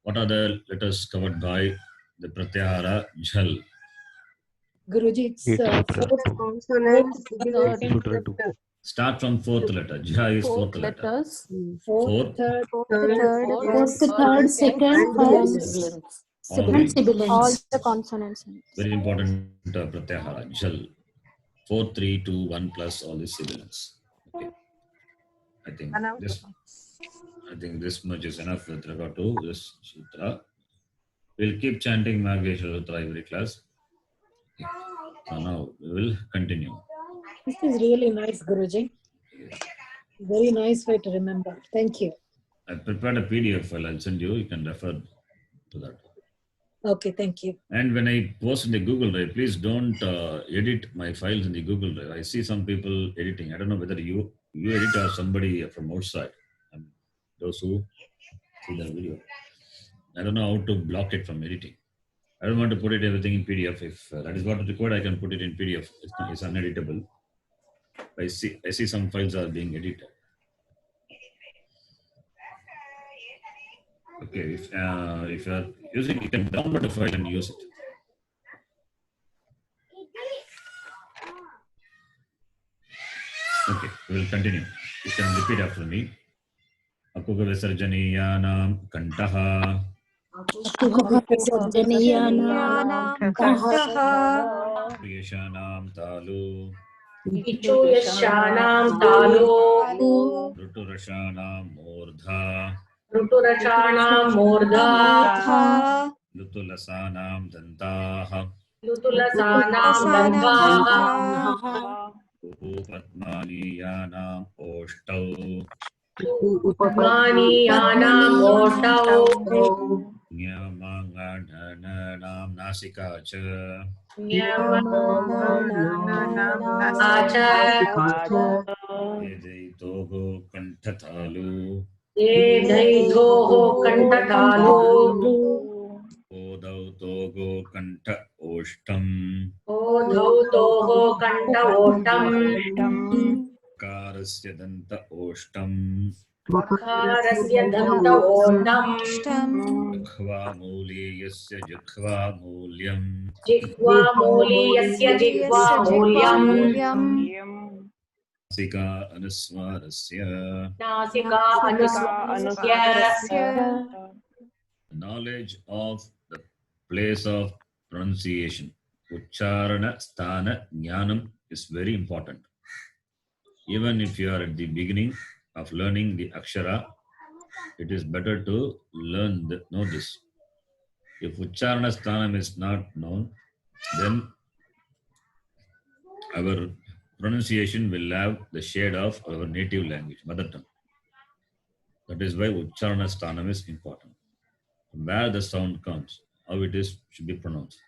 [SPEAKER 1] What are the letters covered by the pratyahara jhal?
[SPEAKER 11] Guruji, it's
[SPEAKER 1] Start from fourth letter. Jha is fourth letter.
[SPEAKER 11] Fourth, third,
[SPEAKER 4] second, first, sibilants.
[SPEAKER 6] All the consonants.
[SPEAKER 1] Very important pratyahara jhal. 4, 3, 2, 1 plus all the sibilants. Okay. I think this much is enough with regard to this sutra. We'll keep chanting Margeshwara Sutra every class. Okay. So now we will continue.
[SPEAKER 11] This is really nice, Guruji. Very nice way to remember. Thank you.
[SPEAKER 1] I prepared a PDF file. I'll send you. You can refer to that.
[SPEAKER 11] Okay, thank you.
[SPEAKER 1] And when I post in the Google Drive, please don't edit my files in the Google Drive. I see some people editing. I don't know whether you edit or somebody from outside. Those who see the video. I don't know how to block it from editing. I don't want to put everything in PDF. If that is what is required, I can put it in PDF. It's uneditable. I see some files are being edited. Okay, if you are using, you can download the file and use it. Okay, we will continue. You can repeat after me. Akuga visarjaniyanam kantaha. Yashanam talu.
[SPEAKER 3] Yashanam talu.
[SPEAKER 1] Ruturashanam mordha.
[SPEAKER 3] Ruturashanam mordha.
[SPEAKER 1] Lutulasanam dantaha.
[SPEAKER 3] Lutulasanam dantaha.
[SPEAKER 1] Upatmaniyanam oshtau.
[SPEAKER 3] Upatmaniyanam oshtau.
[SPEAKER 1] Nyamangananam nasika cha. Yedaitogo kantatalu.
[SPEAKER 3] Yedaitogo kantatalu.
[SPEAKER 1] Odau togo kanta oshtam.
[SPEAKER 3] Odau togo kanta oshtam.
[SPEAKER 1] Karasya danta oshtam.
[SPEAKER 3] Vakarasya danta oshtam.
[SPEAKER 1] Jikhva muli yasya jikhva mulyam.
[SPEAKER 3] Jikhva muli yasya jikhva mulyam.
[SPEAKER 1] Nasika anuswarasya.
[SPEAKER 3] Nasika anuswarasya.
[SPEAKER 1] Knowledge of the place of pronunciation, Ucharana Sthana Jnanam, is very important. Even if you are at the beginning of learning the Akshara, it is better to know this. If Ucharana Sthanam is not known, then our pronunciation will have the shade of our native language, mother tongue. That is why Ucharana Sthanam is important. Where the sound comes, how it should be pronounced.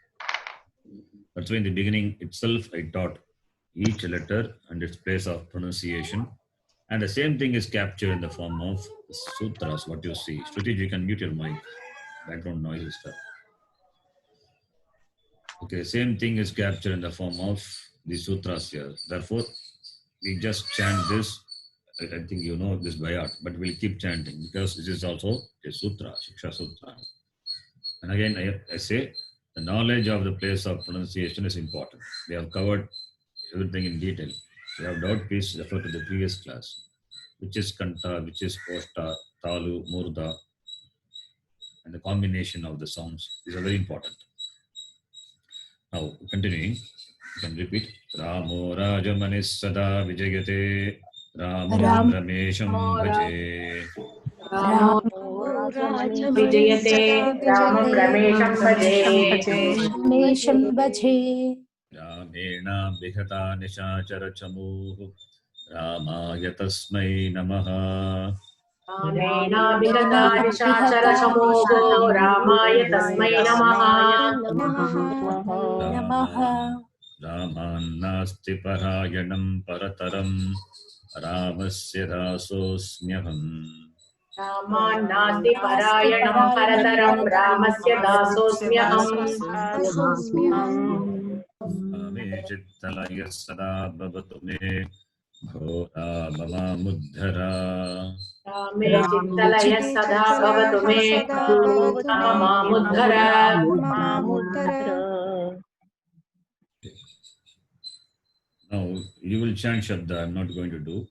[SPEAKER 1] That's why in the beginning itself I taught each letter and its place of pronunciation. And the same thing is captured in the form of sutras, what you see. Shruti, you can mute your mic. Background noise is there. Okay, same thing is captured in the form of the sutras here. Therefore, we just chant this. I think you know this by heart, but we'll keep chanting because this is also a sutra, Shiksha Sutra. And again, I say the knowledge of the place of pronunciation is important. We have covered everything in detail. If you have doubt, please refer to the previous class, which is Kanta, which is Poshta, Talu, Murda, and the combination of the sounds. These are very important. Now, continuing, you can repeat. Ramo Rajamanis Sada Vijayate. Ramam Ramesham Bhaje.
[SPEAKER 3] रामो विजयते रामं रमेशं भजे
[SPEAKER 4] रमेशं भजे
[SPEAKER 1] रामेण विहता निशाचरचमूः रामाय तस्मै नमः
[SPEAKER 3] रामेणाभिहता निशाचरचमोः रामाय तस्मै नमः
[SPEAKER 4] नमः
[SPEAKER 1] रामान्नास्ति परायणं परतरं रामस्य दासोऽस्म्यहम्
[SPEAKER 3] रामान्नास्ति परायणं परतरं रामस्य दासोऽस्म्यहम्
[SPEAKER 1] रामे चित्तलयः सदा भवतु मे भो राममामुद्धर
[SPEAKER 3] रामे चित्तलयः सदा भवतु मे राममामुद्धर
[SPEAKER 1] Now you will chant Shabda. I'm not going to do.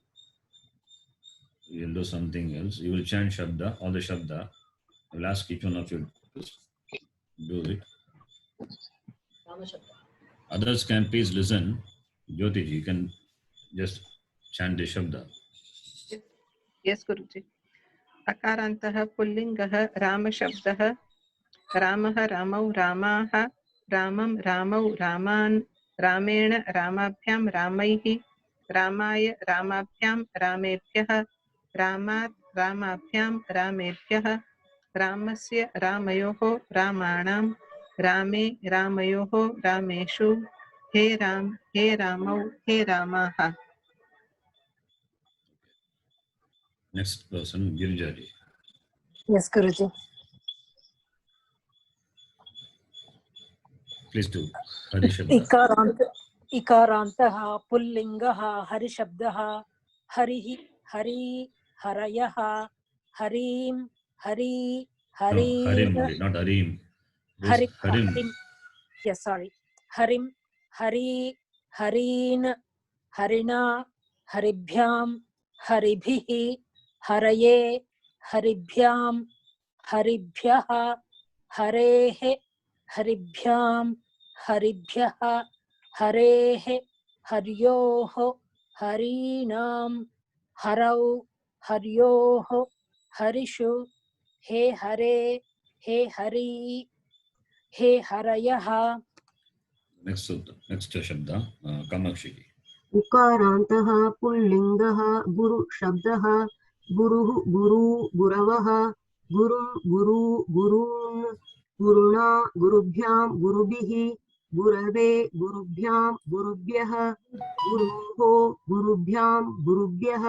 [SPEAKER 1] You'll do something else. You will chant Shabda, all the Shabda. I will ask each one of you to do it. Others can please listen. Jyotiji, you can just chant the Shabda.
[SPEAKER 12] Yes, Guruji. Akarantah pullingah Rama Shabdah Ramah Ramau Ramaah Ramam Ramau Raman Ramena Ramabhyam Ramaihi Ramaya Ramabhyam Ramebhyah Ramat Ramabhyam Ramebhyah Ramasya Ramayoho Ramanam Rame Ramayoho Rameshu He Ram He Ramau He Ramaha.
[SPEAKER 1] Next person, Girjaji.
[SPEAKER 11] Yes, Guruji.
[SPEAKER 1] Please do. Hari Shabda.
[SPEAKER 11] इकारान्तः पुल्लिङ्गः हरिशब्दः हरिः हरि हरयः हरिं Hari
[SPEAKER 1] No, Harim only, not Harim. This Harim.
[SPEAKER 11] Yes, sorry. Harim Hari Harin Harina Haribhyam Haribhihi Haraye Haribhyam Haribhyaha Harehe Haribhyam Haribhyaha Harehe Haryoho Harinam Harau Haryoho Harishu He Hare He Hari He Harayaha.
[SPEAKER 1] Next Sutra, next Shabda, Kamakshi.
[SPEAKER 7] उकारान्तः पुल्लिङ्गः गुरु शब्दः गुरुः गुरु गुरवः गुरुं गुरु गुरून् गुरुणा गुरुभ्यां गुरुभिः गुरवे गुरुभ्यां गुरुभ्यः गुरोः गुरुभ्यां गुरुभ्यः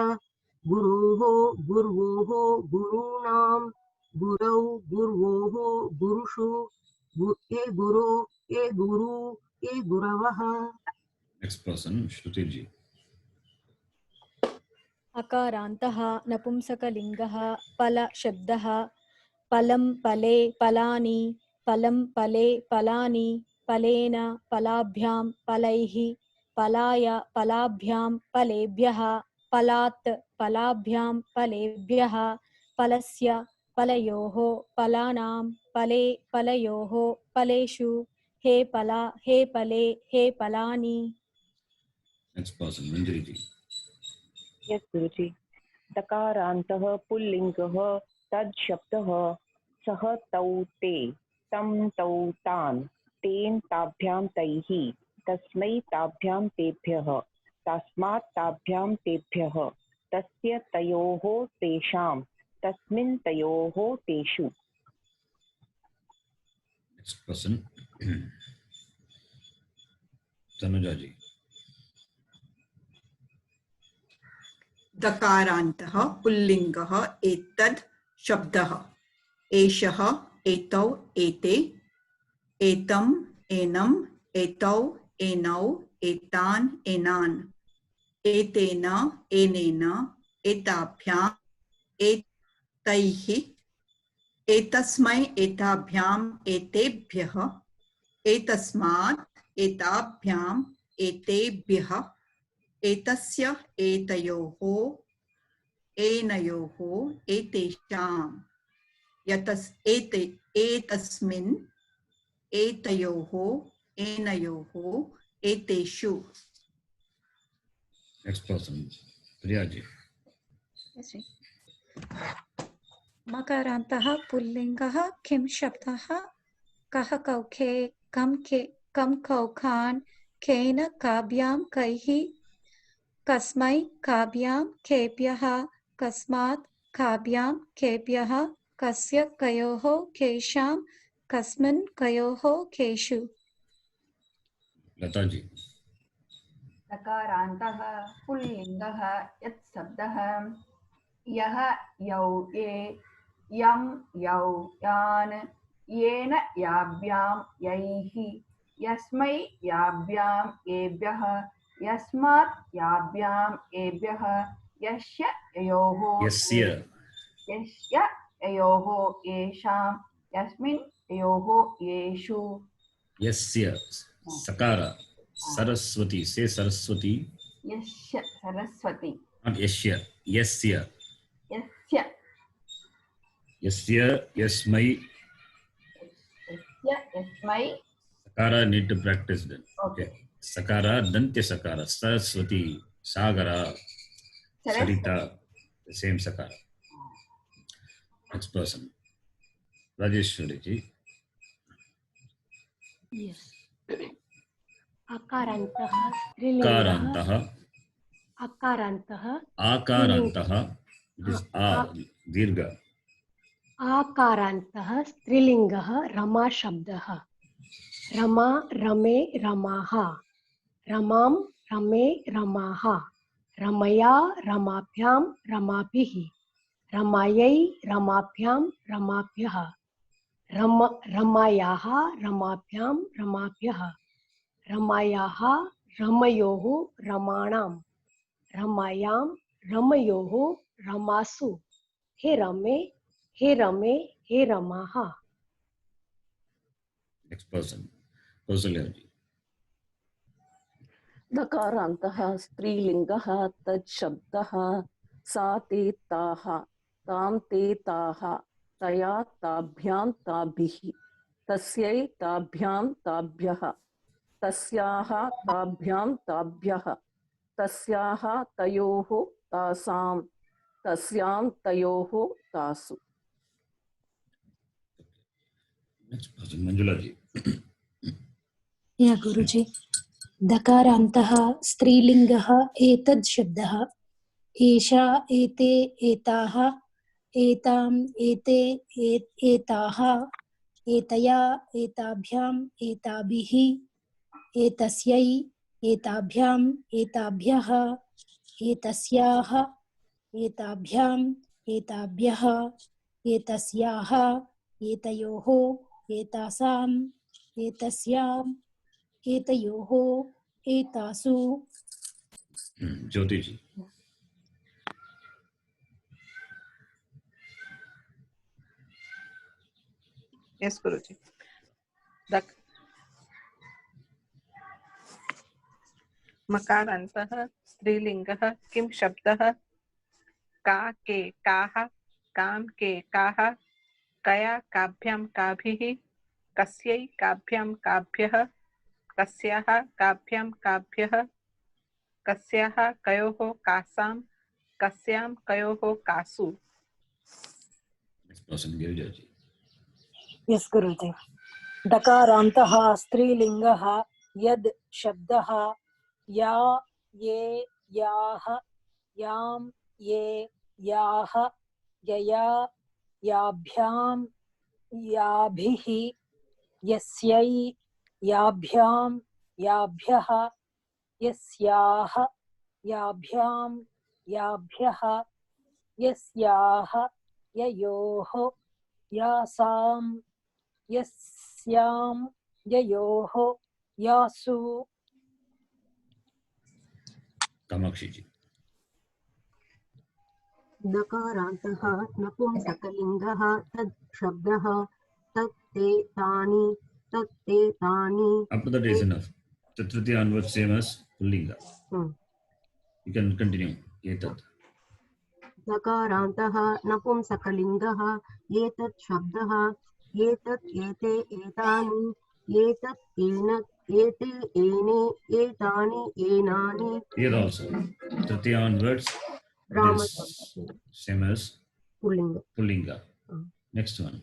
[SPEAKER 7] गुरोः गुर्वोः गुरूणां गुरौ गुर्वोः गुरुषु ए गुरो ए गुरु ए गुरवः.
[SPEAKER 1] Next person, Shrutiji.
[SPEAKER 6] अकारान्तः नपुंसकलिङ्गः पल शब्दः पलं पले पलानि पलं पले पलानि पलेन पलाभ्यां पलैः पलाय पलाभ्यां पलेभ्यः पलात् पलाभ्यां पलेभ्यः पलस्य पलयोः पलानां पले पलयोः पलेषु हे पला हे पले हे Palani.
[SPEAKER 1] Next person, Manjari.
[SPEAKER 5] Yes, Guruji. Dakarantah pullingah tad shabdah sah tau te tam tau tan ten tabhyam taihi tasmai tabhyam tebhyah tasmat tabhyam tebhyah tasya tayoho tesham tasmin tayoho teshu.
[SPEAKER 1] Next person, Tanujaji.
[SPEAKER 9] दकारान्तः पुल्लिङ्गः एतद् शब्दः एषः एतौ एते एतं एनम् एतौ एनौ एतान् एनान् एतेन एनेन एताभ्याम् एतैः एतस्मै एताभ्याम् एतेभ्यः एतस्मात् एताभ्याम् एतेभ्यः एतस्य एतयोः एनयोः एतेषाम् एतस्मिन् एतयोः एनयोः एतेषु.
[SPEAKER 1] Next person, Priyaji.
[SPEAKER 9] Yes, sir.
[SPEAKER 8] मकारान्तः पुल्लिङ्गः किं शब्दः कः कौखे कं कौखान् केन काभ्यां कैः कस्मै काभ्यां केभ्यः कस्मात् काभ्यां केभ्यः कस्य कयोः केषां कस्मिन् कयोः केषु
[SPEAKER 1] लता जी
[SPEAKER 2] तकारान्तः पुल्लिङ्गः यत् शब्दः यः यौ ये यं यौ यान् येन याभ्यां यैः यस्मै याभ्यां येभ्यः यस्मात् याभ्यां येभ्यः यस्य ययोः
[SPEAKER 1] यस्य
[SPEAKER 2] येषां यस्मिन् ययोः येषु
[SPEAKER 1] यस्य सकार सरस्वती से सरस्वती
[SPEAKER 2] यस्य सरस्वती
[SPEAKER 1] not यस्य यस्य
[SPEAKER 2] यस्य
[SPEAKER 1] यस्य यस्मै
[SPEAKER 2] यस्मै
[SPEAKER 1] sakara need to practice then.
[SPEAKER 2] Okay.
[SPEAKER 1] Sakara dantya sakara saraswati sagara sarita the same sakara. Next person Rajeshwari ji.
[SPEAKER 10] Yes. Akarantah strilinga. Akarantah
[SPEAKER 1] it is a dirgha.
[SPEAKER 10] आकारान्तः स्त्रीलिङ्गः रमा शब्दः रमा रमे रमाः रमां रमे रमाः रमया रमाभ्यां रमाभिः रमायै रमाभ्यां रमाभ्यः रमायाः रमाभ्यां रमाभ्यः रमायाः रमयोः रमाणां रमायां रमयोः रमासु हे रमे हे रमाः
[SPEAKER 1] Next person Kausalya ji.
[SPEAKER 13] दकारान्तः स्त्रीलिङ्गः तत् शब्दः सा ते ताः तां ते ताः तया ताभ्यां ताभिः तस्यै ताभ्यां ताभ्यः तस्याः ताभ्यां ताभ्यः तस्याः तयोः तासां तस्यां तयोः तासु
[SPEAKER 1] Next person Manjula ji.
[SPEAKER 4] या गुरुजी दकारान्तः स्त्रीलिङ्गः एतद् शब्दः एषा एते एताः एताम् एते एताः एतया एताभ्याम् एताभिः एतस्यै एताभ्याम् एताभ्यः एतस्याः एताभ्याम् एताभ्यः एतस्याः एतयोः एतासाम् एतस्याम् एतयोः एतासु
[SPEAKER 1] Jyoti ji.
[SPEAKER 12] Yes, Guruji. मकारन्तः स्त्रीलिङ्गः किं शब्दः का के काः कां के काः कया काभ्यां काभिः कस्यै काभ्यां काभ्यः कस्याः काभ्यां काभ्यः कस्याः कयोः कासां कस्यां कयोः कासु
[SPEAKER 1] Next person Girija ji.
[SPEAKER 11] Yes, Guruji. दकारान्तः स्त्रीलिङ्गः यद् शब्दः या ये याः यां ये याः यया याभ्यां याभिः यस्यै याभ्यां याभ्यः यस्याः याभ्यां याभ्यः यस्याः ययोः यासां यस्यां ययोः यासु
[SPEAKER 1] Kamakshi ji.
[SPEAKER 7] नकारान्तः नपुंसकलिङ्गः तद् शब्दः तत् ते तानि
[SPEAKER 1] Up to that is enough. Chaturthi onwards same as Pullinga. You can continue. Etad.
[SPEAKER 7] नकारान्तः नपुंसकलिङ्गः एतत् शब्दः एतत् एते एतानि एतत् एन एते एने एतानि एनानि
[SPEAKER 1] Here also. Chaturthi onwards it is same as
[SPEAKER 7] पुल्लिङ्ग
[SPEAKER 1] Pullinga. Next one.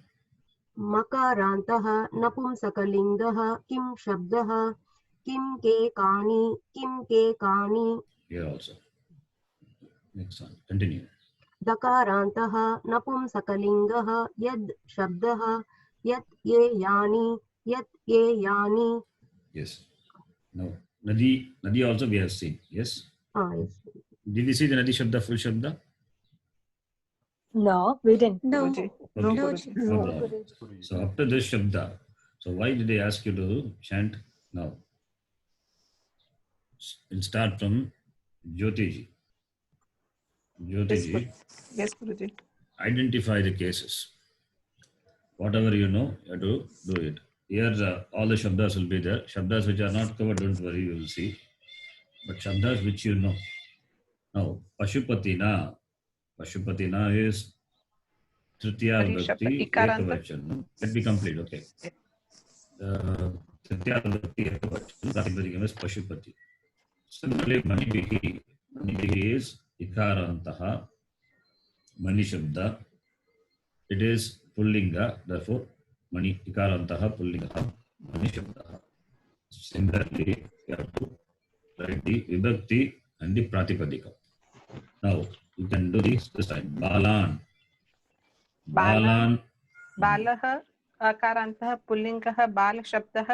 [SPEAKER 7] मकारान्तः नपुंसकलिङ्गः किं शब्दः किं के कानि
[SPEAKER 1] Here also. Next one. Continue.
[SPEAKER 7] दकारान्तः नपुंसकलिङ्गः यद् शब्दः यत् ये यानि
[SPEAKER 1] Yes. Now, Nadi also we have seen. Yes.
[SPEAKER 7] yes.
[SPEAKER 1] Did we see the Nadi Shabda, full Shabda?
[SPEAKER 11] No, we didn't.
[SPEAKER 8] No.
[SPEAKER 1] Okay.
[SPEAKER 8] No,
[SPEAKER 1] No
[SPEAKER 8] Guruji.
[SPEAKER 1] problem. So after this Shabda, so why did they ask you to chant now? We'll start from Jyotiji. Jyotiji,
[SPEAKER 12] Yes, Guruji.
[SPEAKER 1] identify the cases. Whatever you know, you have to do it. Here, all the Shabdas will be there. Shabdas which are not covered, don't worry, you will see. But Shabdas which you know. Now, Pashupatina. Pashupatina is Tritiya Vibhakti Ekavachan. Let me complete, okay. Tritiya Vibhakti Ekavachan. Pratipadikam is Pashupati. Similarly, Manibihi is Ikarantaha. Mani Shabda. It is Pullinga, therefore, Mani Ikarantaha Pullinga Mani Shabda. Similarly, you have to write the Vibhakti and the Pratipadika. Now, you can do this time. Balan. Balan.
[SPEAKER 12] बालः अकारान्तः पुल्लिङ्गः बालशब्दः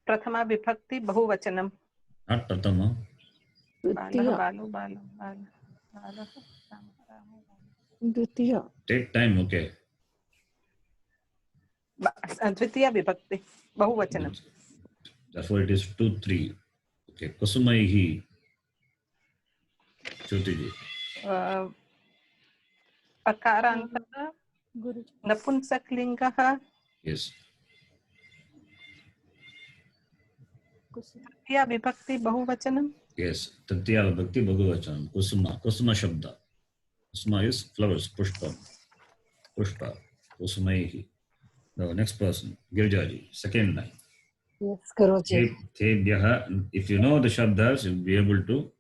[SPEAKER 12] प्रथमा विभक्ति बहुवचनं.
[SPEAKER 1] Not Pratama.
[SPEAKER 12] बालः बालो बालो बालः
[SPEAKER 13] द्वितीया.
[SPEAKER 1] Take time, okay.
[SPEAKER 12] द्वितीया विभक्ति बहुवचनं.
[SPEAKER 1] Therefore, it is 2, 3. Okay. Kusumaihi. Jyotiji.
[SPEAKER 12] अकारान्तः नपुंसकलिङ्गः.
[SPEAKER 1] Yes.
[SPEAKER 12] तृतीया विभक्ति बहुवचनं.
[SPEAKER 1] Yes. Tritiya Vibhakti Bhagavachanam. Kusuma. Kusuma Shabda. Kusuma is flowers. Pushpa. Pushpa. Kusumaihi. Now, next person. Girjaji. Second line.
[SPEAKER 11] Yes, Guruji.
[SPEAKER 1] Tebhyaha. If you know the Shabdas, you'll be able to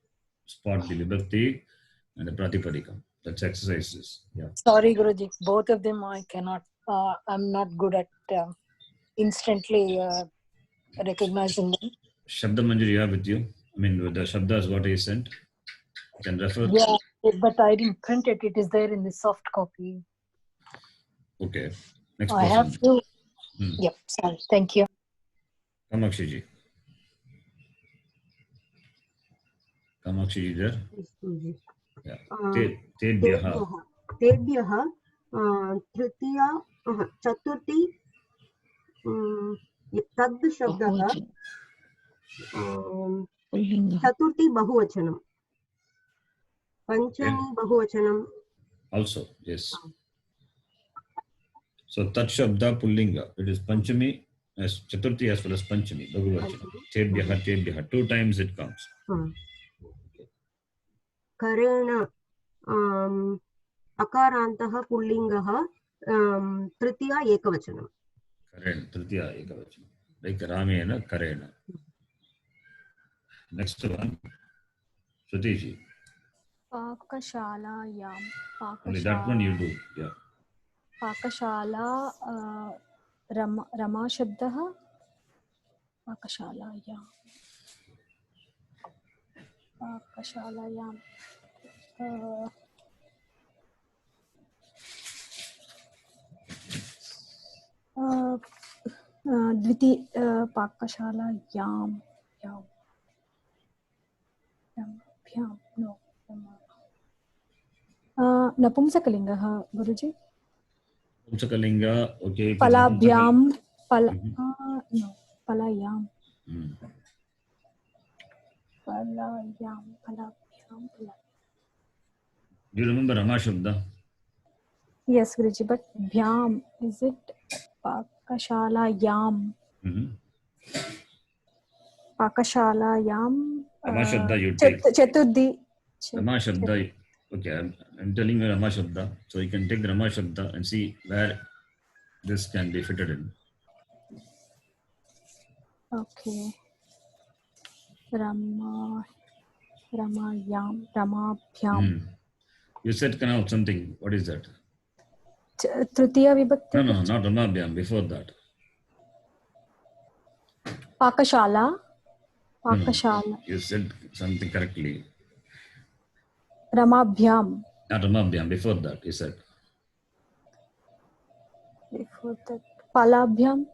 [SPEAKER 1] spot the Vibhakti and the Pratipadikam. That's exercises. Yeah.
[SPEAKER 11] Sorry, Guruji. Both of them I cannot. I'm not good at instantly recognizing them.
[SPEAKER 1] Shabda Manjari, you have with you? I mean, with the Shabdas, what I sent? You can refer.
[SPEAKER 11] Yeah, but I didn't print it. It is there in the soft copy.
[SPEAKER 1] Okay. Next
[SPEAKER 11] I
[SPEAKER 1] person.
[SPEAKER 11] have to. Yep. Sorry. Thank you.
[SPEAKER 1] Kamakshiji. Kamakshiji there? Yeah. Tebhyaha.
[SPEAKER 7] तेभ्यः तृतीया चतुर्थी तद् शब्दः चतुर्थी बहुवचनं पंचमी बहुवचनं.
[SPEAKER 1] Also, yes. So Tat Shabda Pullinga. It is Panchami as Chaturthi as well as Panchami. Bhagavachanam. Tebhyaha, Tebhyaha. 2 times it comes.
[SPEAKER 7] करेण अकारान्तः पुल्लिङ्गः तृतीया एकवचनं.
[SPEAKER 1] Karen, Tritiya Ekavachanam. Like Ramena, Karena. Next one. Sutiji.
[SPEAKER 6] पाकशालायां
[SPEAKER 1] Only that one you do. Yeah.
[SPEAKER 6] पाकशाला रमाशब्दः पाकशालायां द्वितीय पाकशालायां नपुंसकलिङ्गः गुरुजी.
[SPEAKER 1] Pumsakalinga, okay.
[SPEAKER 6] फलाभ्यां फलायां
[SPEAKER 1] Do you remember Rama Shabda?
[SPEAKER 6] Yes, Guruji, but bhyam, is it pakashalayam? Pakashalayam.
[SPEAKER 1] Rama Shabda you take.
[SPEAKER 6] Chaturthi.
[SPEAKER 1] Rama Shabda. Okay, I'm telling you Rama Shabda. So you can take the Rama Shabda and see where this can be fitted in.
[SPEAKER 6] Okay. Ramayam, Ramabhyam.
[SPEAKER 1] You said kind of something. What is that?
[SPEAKER 6] Tritiya vibhakti.
[SPEAKER 1] No, not Ramabhyam. Before that.
[SPEAKER 6] Pakashala.
[SPEAKER 1] No. You said something correctly.
[SPEAKER 6] Ramabhyam.
[SPEAKER 1] Not Ramabhyam. Before that, you said.
[SPEAKER 6] Before that, Palabhyam.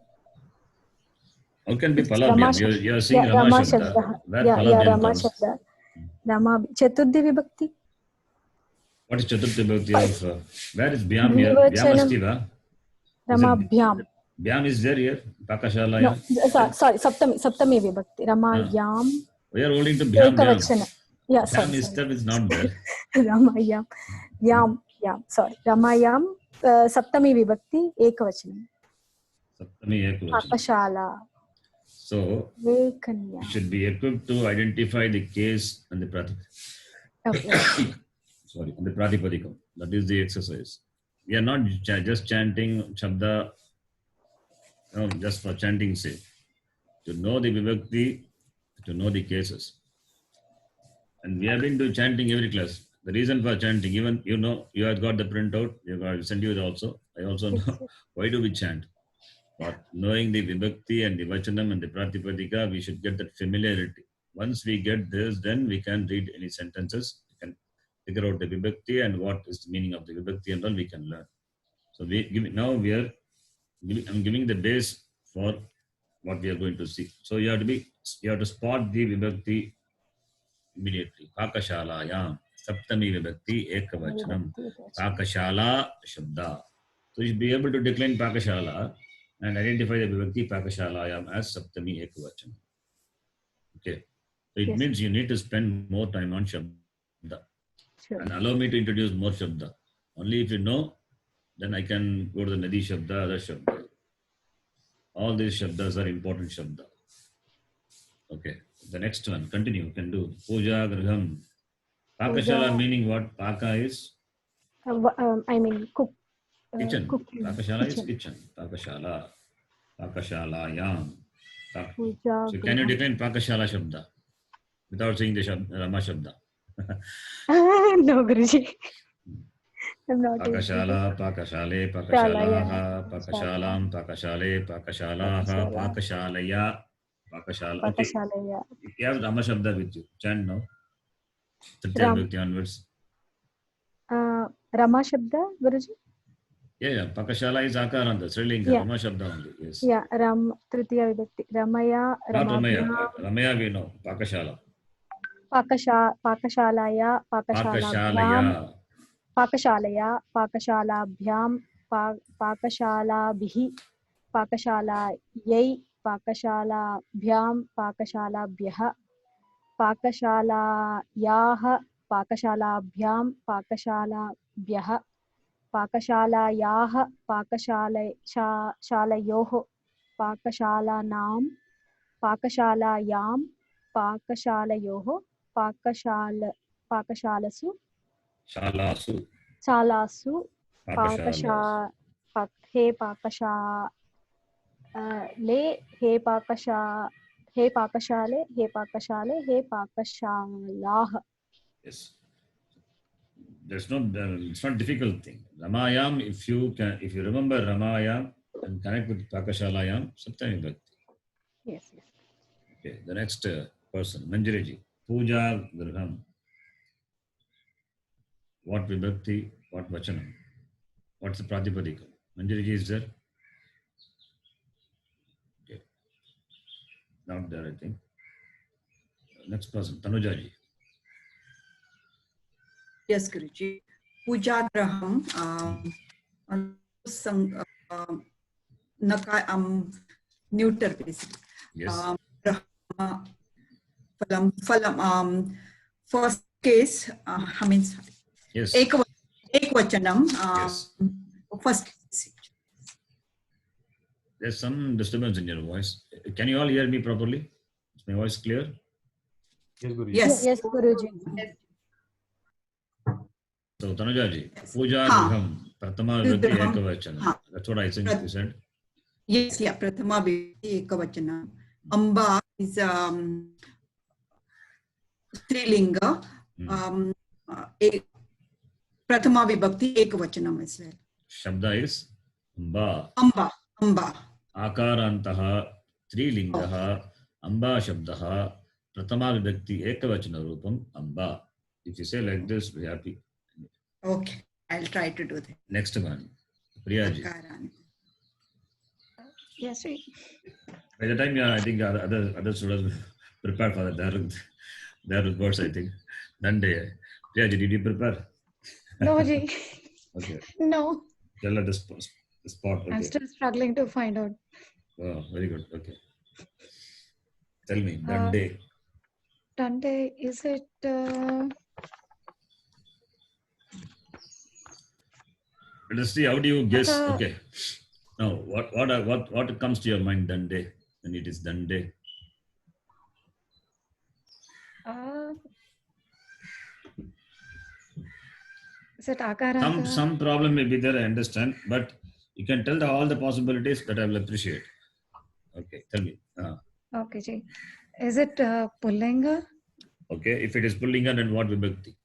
[SPEAKER 1] How can be Palabhyam? You are saying Rama Shabda. Where Palabhyam
[SPEAKER 6] Rama
[SPEAKER 1] comes?
[SPEAKER 6] Shabda. Rama. Chaturthi vibhakti.
[SPEAKER 1] What is Chaturthi vibhakti of? Where is Bhyam here? Bhyam astiva.
[SPEAKER 6] Ramabhyam.
[SPEAKER 1] Bhyam is there here. Pakashala.
[SPEAKER 6] No, sorry. Saptami vibhakti. Ramayam.
[SPEAKER 1] We are holding to Bhyam.
[SPEAKER 6] Ekavachana. Yeah,
[SPEAKER 1] Bhyam itself is not there.
[SPEAKER 6] Ramayam. Yam. Sorry. Ramayam. Saptami vibhakti. Ekavachanam.
[SPEAKER 1] Saptami ekavachanam.
[SPEAKER 6] Pakashala.
[SPEAKER 1] So, you should be equipped to identify the case and the pratipadikam. Sorry, and the pratipadikam. That is the exercise. We are not just chanting Shabda, just for chanting's sake. To know the vibhakti, to know the cases. And we have been doing chanting every class. The reason for chanting, even you have got the printout, I'll send you it also. I also know why do we chant. But knowing the vibhakti and the vachanam and the pratipadika, we should get that familiarity. Once we get this, then we can read any sentences, we can figure out the vibhakti and what is the meaning of the vibhakti and all we can learn. So I'm giving the base for what we are going to see. So you have to spot the vibhakti immediately. Pakashalayam, saptami vibhakti, ekavachanam, pakashala shabda. So you should be able to decline pakashala and identify the vibhakti pakashalayam as saptami ekavachanam. Okay. So it means you need to spend more time on shabda. Sure. And allow me to introduce more shabda. Only if you know, then I can go to the Nadi Shabda, other Shabda. All these Shabdas are important Shabda. Okay. The next one, continue, you can do. Puja Graham. Pakashala meaning what? Paka is?
[SPEAKER 6] Cook.
[SPEAKER 1] Kitchen. Pakashala is kitchen. Pakashala. Pakashalayam. So can you decline Pakashala Shabda without saying the Rama Shabda?
[SPEAKER 6] No, Guruji. I'm not.
[SPEAKER 1] Pakashala, Pakashale, Pakashalaha, Pakashalam, Pakashale, Pakashalaha, Pakashalaya, Pakashala. Okay. You have Rama Shabda with you. Chant now. Tritiya Vibhakti onwards.
[SPEAKER 6] Rama Shabda, Guruji?
[SPEAKER 1] Yeah. Pakashala is Akaranta, Srilinga. Rama Shabda only. Yes.
[SPEAKER 6] Yeah. Tritiya Vibhakti. Ramaya.
[SPEAKER 1] Not Ramaya. Ramaya we know. Pakashala.
[SPEAKER 6] Pakashalaya,
[SPEAKER 1] Pakashalaya.
[SPEAKER 6] Pakashalaya, Pakashalabhyam, Pakashalabhihi, Pakashalayai, Pakashalabhyam, Pakashalabhyah, Pakashalayah, Pakashalabhyam, Pakashalabhyah, Pakashalayah, Pakashalayoh, Pakashalanam, Pakashalayam, Pakashalayoh, Pakashalasu, Shalasu, He Pakashale, He Pakashale, He Pakashale, He Pakashalah.
[SPEAKER 1] Yes. It's not difficult thing. Ramayam, if you remember Ramayam and connect with Pakashalayam, Saptami Vibhakti.
[SPEAKER 6] Yes.
[SPEAKER 1] Okay, the next person, Manjiriji. Puja Graham. What Vibhakti, what Vachanam? What's the Pratipadika? Manjiriji is there? Okay. Not there, I think. Next person, Tanujaji.
[SPEAKER 9] Yes, Guruji. Puja Graham. Neuter basically.
[SPEAKER 1] Yes.
[SPEAKER 9] Phalam. First case,
[SPEAKER 1] yes.
[SPEAKER 9] Ekvachanam.
[SPEAKER 1] Yes.
[SPEAKER 9] First case.
[SPEAKER 1] There's some disturbance in your voice. Can you all hear me properly? Is my voice clear?
[SPEAKER 14] Yes, Guruji.
[SPEAKER 6] Yes, Guruji.
[SPEAKER 1] So, Tanujaji, Puja Graham, Pratama Vibhakti Ekavachanam. That's what I think you said.
[SPEAKER 9] Yes, Pratama Vibhakti Ekavachanam. Amba is Strilinga. Pratama Vibhakti Ekavachanam as well.
[SPEAKER 1] Shabda is Amba.
[SPEAKER 9] Amba. Amba.
[SPEAKER 1] Akarantaha Trilingaha Amba Shabdaha Pratama Vibhakti Ekavachana Rupam Amba. If you say like this, we're happy.
[SPEAKER 9] Okay, I'll try to do that.
[SPEAKER 1] Next one, Priyaji.
[SPEAKER 9] Akaranta.
[SPEAKER 8] Yes, we.
[SPEAKER 1] By the time, I think other students prepare for that. There are words, I think. Dande. Priyaji, did you prepare?
[SPEAKER 8] No, Ji.
[SPEAKER 1] Okay.
[SPEAKER 8] No.
[SPEAKER 1] Tell her the spot. Okay.
[SPEAKER 8] I'm still struggling to find out.
[SPEAKER 1] Oh, very good. Okay. Tell me, Dande.
[SPEAKER 8] Dande, is it?
[SPEAKER 1] Let us see. How do you guess?
[SPEAKER 8] Uh,
[SPEAKER 1] Okay. Now, what comes to your mind, Dande? When it is Dande.
[SPEAKER 8] Is it Akaranta?
[SPEAKER 1] Some problem may be there, I understand, but you can tell all the possibilities that I will appreciate. Okay, tell me.
[SPEAKER 8] Okay, Ji. Is it Pullinga?
[SPEAKER 1] Okay, if it is Pullinga, then what Vibhakti?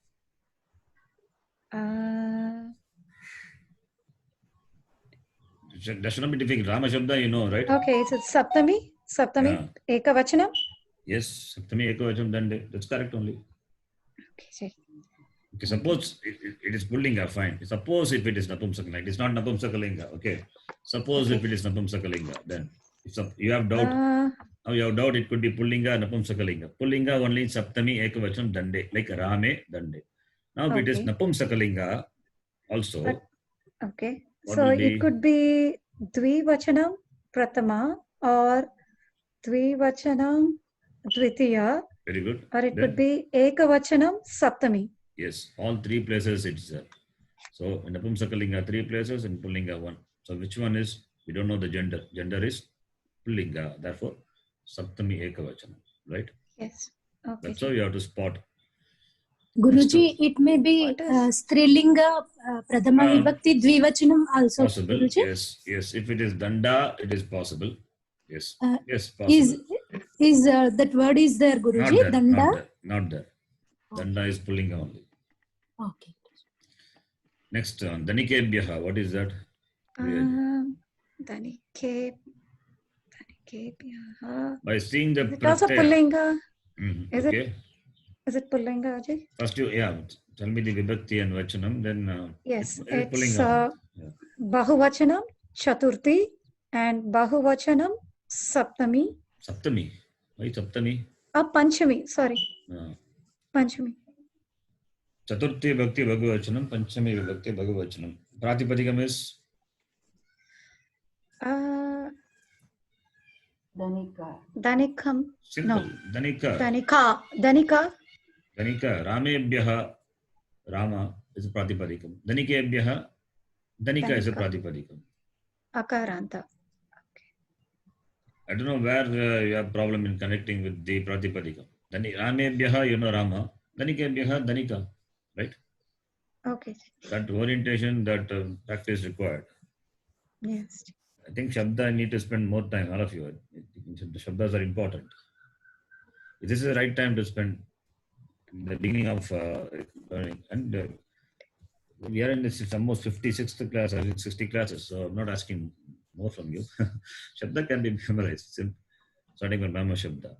[SPEAKER 1] That should not be difficult. Rama Shabda, you know, right?
[SPEAKER 8] Okay, is it Saptami? Saptami? Ekavachanam?
[SPEAKER 1] Yes, Saptami Ekavacham Dande. That's correct only.
[SPEAKER 8] Okay, Ji.
[SPEAKER 1] Okay, suppose it is Pullinga, fine. Suppose if it is Napumsakalinga, it is not Napumsakalinga. Okay. Suppose if it is Napumsakalinga, then if you have doubt, now you have doubt, it could be Pullinga, Napumsakalinga. Pullinga only Saptami Ekavacham Dande, like Rame Dande. Now if it is Napumsakalinga also.
[SPEAKER 8] Okay.
[SPEAKER 1] What
[SPEAKER 8] So
[SPEAKER 1] will be?
[SPEAKER 8] it could be Dvivachanam Pratama or Dvivachanam Dvitiya,
[SPEAKER 1] Very good.
[SPEAKER 8] or it
[SPEAKER 1] Then,
[SPEAKER 8] could be Ekavachanam Saptami.
[SPEAKER 1] yes, all three places it's there. So in Napumsakalinga, 3 places, and Pullinga 1. So which one is? We don't know the gender. Gender is Pullinga. Therefore, Saptami Ekavachana. Right?
[SPEAKER 8] Yes. Okay.
[SPEAKER 1] That's how you have to spot.
[SPEAKER 4] Guruji, it may be Strilinga, Pradhama Vibhakti, Dvivachanam also.
[SPEAKER 1] Possible.
[SPEAKER 4] Guruji?
[SPEAKER 1] Yes. Yes. If it is Danda, it is possible. Yes. Yes, possible.
[SPEAKER 4] Is that word is there, Guruji?
[SPEAKER 1] Not there.
[SPEAKER 4] Danda?
[SPEAKER 1] Not there. Not there. Danda is Pullinga only.
[SPEAKER 4] Okay.
[SPEAKER 1] Next one. Danikebhyaha. What is that?
[SPEAKER 8] Danikebhyaha.
[SPEAKER 1] By seeing the
[SPEAKER 8] Is it also
[SPEAKER 1] pratyaya.
[SPEAKER 8] Pullinga? Is
[SPEAKER 1] Okay.
[SPEAKER 8] Is it Pullinga, Ajay?
[SPEAKER 1] First you, tell me the Vibhakti and Vachanam, then
[SPEAKER 8] Yes,
[SPEAKER 1] it's
[SPEAKER 8] it's
[SPEAKER 1] Pullinga.
[SPEAKER 8] Bahuvachanam Chaturthi and Bahuvachanam Saptami.
[SPEAKER 1] Saptami. Why Saptami?
[SPEAKER 8] Panchami, sorry. Panchami.
[SPEAKER 1] Chaturthi Bhakti Bhagavachanam, Panchami Vibhakti Bhagavachanam. Pratipadikam is?
[SPEAKER 8] Danikam.
[SPEAKER 1] Simple.
[SPEAKER 8] No.
[SPEAKER 1] Danika.
[SPEAKER 8] Danika.
[SPEAKER 1] Ramebhyaha. Rama is a Pratipadikam. Danikebhyaha. Danika is a Pratipadikam.
[SPEAKER 8] Akaranta.
[SPEAKER 1] I don't know where you have problem in connecting with the Pratipadikam. Ramebhyaha, you know Rama. Danikebhyaha, Danika. Right?
[SPEAKER 8] Okay.
[SPEAKER 1] That orientation, that practice required.
[SPEAKER 8] Yes.
[SPEAKER 1] I think Shabda, I need to spend more time, all of you. The Shabdas are important. This is the right time to spend the beginning of learning. And we are in this, it's almost 56th class, I think 60 classes, so I'm not asking more from you. Shabda can be memorized, starting with Mama Shabda.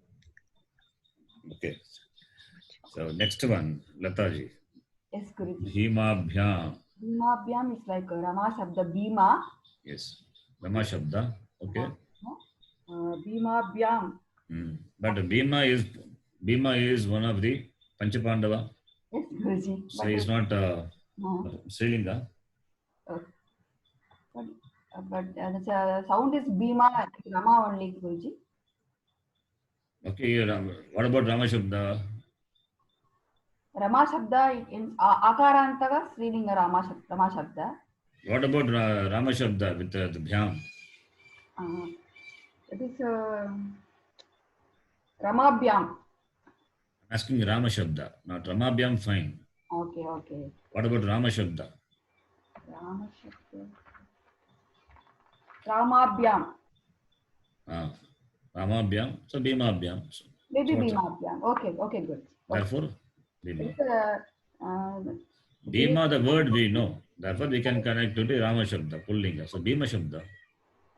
[SPEAKER 1] Okay. So next one, Lataji.
[SPEAKER 2] Yes, Guruji.
[SPEAKER 1] Bhimabhyam.
[SPEAKER 2] Bhimabhyam is like Rama Shabda Bhima.
[SPEAKER 1] Yes. Rama Shabda. Okay.
[SPEAKER 2] Bhimabhyam.
[SPEAKER 1] But Bhima is one of the Panchapandava.
[SPEAKER 2] Yes, Guruji.
[SPEAKER 1] So he's not Srilinga.
[SPEAKER 2] But the sound is Bhima, Rama only, Guruji.
[SPEAKER 1] Okay, what about Rama Shabda?
[SPEAKER 2] Rama Shabda in Akarantava, Srilinga Rama Shabda.
[SPEAKER 1] What about Rama Shabda with the Bhyam?
[SPEAKER 2] It is Ramabhyam.
[SPEAKER 1] I'm asking Rama Shabda, not Ramabhyam, fine.
[SPEAKER 2] Okay.
[SPEAKER 1] What about Rama Shabda?
[SPEAKER 2] Rama Shabda. Ramabhyam.
[SPEAKER 1] Ramabhyam, so Bhimabhyam.
[SPEAKER 2] Maybe
[SPEAKER 1] So
[SPEAKER 2] Bhimabhyam. Okay, good.
[SPEAKER 1] Therefore, Bhima.
[SPEAKER 2] It's,
[SPEAKER 1] Bhima, the word we know. Therefore, we can connect to the Rama Shabda, Pullinga. So, Bhima Shabda.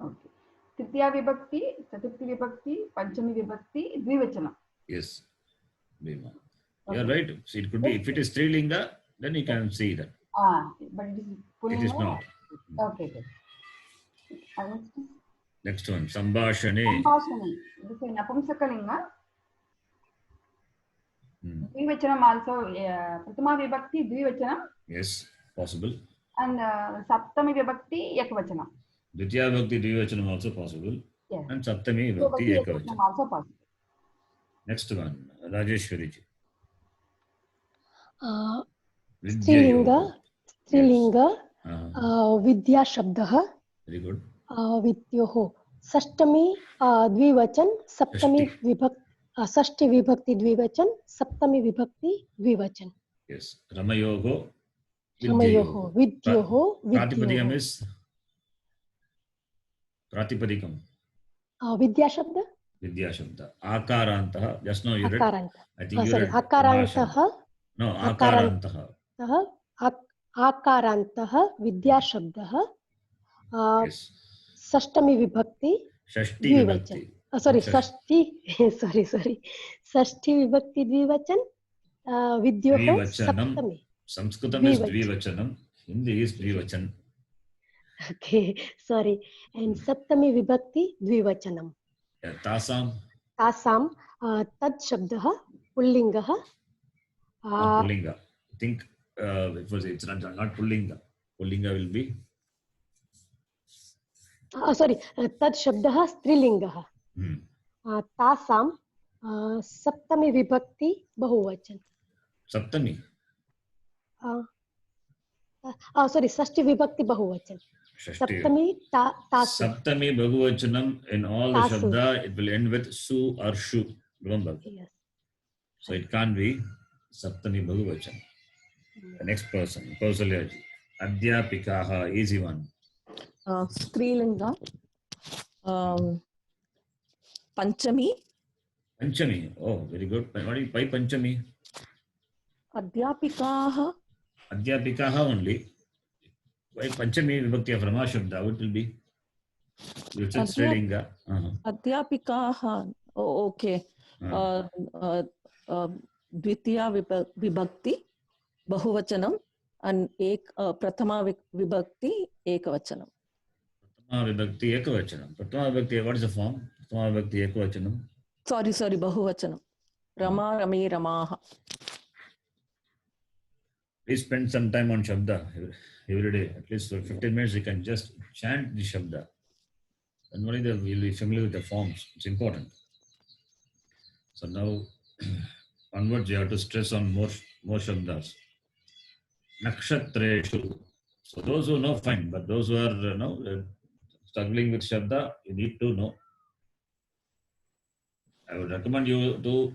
[SPEAKER 2] Okay. Tritiya vibhakti, chaturthi vibhakti, panchami vibhakti, dvivachanam.
[SPEAKER 1] Yes, Bhima. You are right. So it could be, if it is Strilinga, then you can see that.
[SPEAKER 2] But it is
[SPEAKER 1] It
[SPEAKER 2] Pullinga.
[SPEAKER 1] is not.
[SPEAKER 2] Okay, good.
[SPEAKER 1] Next one, Sambhashane.
[SPEAKER 2] Sambhashane. This is Napumsakalinga. Dvivachanam also, Prathama vibhakti, dvivachanam.
[SPEAKER 1] Yes, possible.
[SPEAKER 2] And Saptami vibhakti, ekavachanam.
[SPEAKER 1] Dvitiya Vibhakti Dvivachanam also possible.
[SPEAKER 2] Yes.
[SPEAKER 1] And Saptami Vibhakti Ekavachanam.
[SPEAKER 2] Also possible.
[SPEAKER 1] Next one, Rajeshwari ji.
[SPEAKER 10] स्त्रीलिंग विद्या शब्दः
[SPEAKER 1] Very good.
[SPEAKER 10] विद्योः षष्टमी द्विवचन सप्तमी विभक्ति षष्ठी विभक्ति द्विवचन सप्तमी विभक्ति द्विवचन.
[SPEAKER 1] Yes. Ramayoho
[SPEAKER 10] रमयोः विद्योः
[SPEAKER 1] Pratipadikam is Pratipadikam.
[SPEAKER 10] विद्या शब्द
[SPEAKER 1] Vidya Shabda. Akarantaha. Just now you read.
[SPEAKER 10] Akaranta.
[SPEAKER 1] I think you
[SPEAKER 10] Sorry,
[SPEAKER 1] read.
[SPEAKER 10] Akarantaha.
[SPEAKER 1] No, Akarantaha.
[SPEAKER 10] आकारान्तः विद्या शब्दः षष्टमी विभक्ति
[SPEAKER 1] Shashti
[SPEAKER 10] द्विवचन.
[SPEAKER 1] Vibhakti.
[SPEAKER 10] सॉरी षष्ठी सॉरी षष्ठी विभक्ति द्विवचन विद्योः
[SPEAKER 1] Dvivachanam.
[SPEAKER 10] Saptami.
[SPEAKER 1] Sanskritam is Dvivachanam. Hindi is Dvivachan.
[SPEAKER 10] Okay, sorry. And सप्तमी विभक्ति द्विवचनम.
[SPEAKER 1] Tasam.
[SPEAKER 10] तासाम तत् शब्दः पुल्लिङ्गः.
[SPEAKER 1] Pullinga. I think it's not Pullinga. Pullinga will be.
[SPEAKER 10] Sorry तत् शब्दः स्त्रीलिङ्गः. तासाम सप्तमी विभक्ति बहुवचन.
[SPEAKER 1] Saptami.
[SPEAKER 10] सॉरी षष्ठी विभक्ति बहुवचन. Saptami tasu.
[SPEAKER 1] Saptami Bhagavachanam in all the
[SPEAKER 10] Tasu.
[SPEAKER 1] Shabda, it will end with Su or Shu. Remember?
[SPEAKER 10] Yes.
[SPEAKER 1] So it can't be Saptami Bhagavachanam. The next person, Kausalya ji. Adhyapikaha, easy one.
[SPEAKER 13] Strilinga. Panchami.
[SPEAKER 1] Panchami. Oh, very good. Why Panchami?
[SPEAKER 13] Adhyapikaha.
[SPEAKER 1] Adhyapikaha only. Why Panchami Vibhakti of Rama Shabda? What will be? You said Strilinga.
[SPEAKER 13] Adhyapikaha. Oh, okay. Dvitiya Vibhakti Bahuvachanam and Prathama Vibhakti Ekavachanam.
[SPEAKER 1] Prathama Vibhakti Ekavachanam. Prathama Vibhakti, what is the form? Prathama Vibhakti Ekavachanam.
[SPEAKER 13] Sorry, Bahuvachanam. Rama, Rami, Ramaha.
[SPEAKER 1] Please spend some time on Shabda every day. At least for 15 minutes, you can just chant the Shabda. And only you'll be familiar with the forms. It's important. So now, onwards, you have to stress on more Shabdas. Nakshatreshu. So those who know, fine. But those who are struggling with Shabda, you need to know. I would recommend you to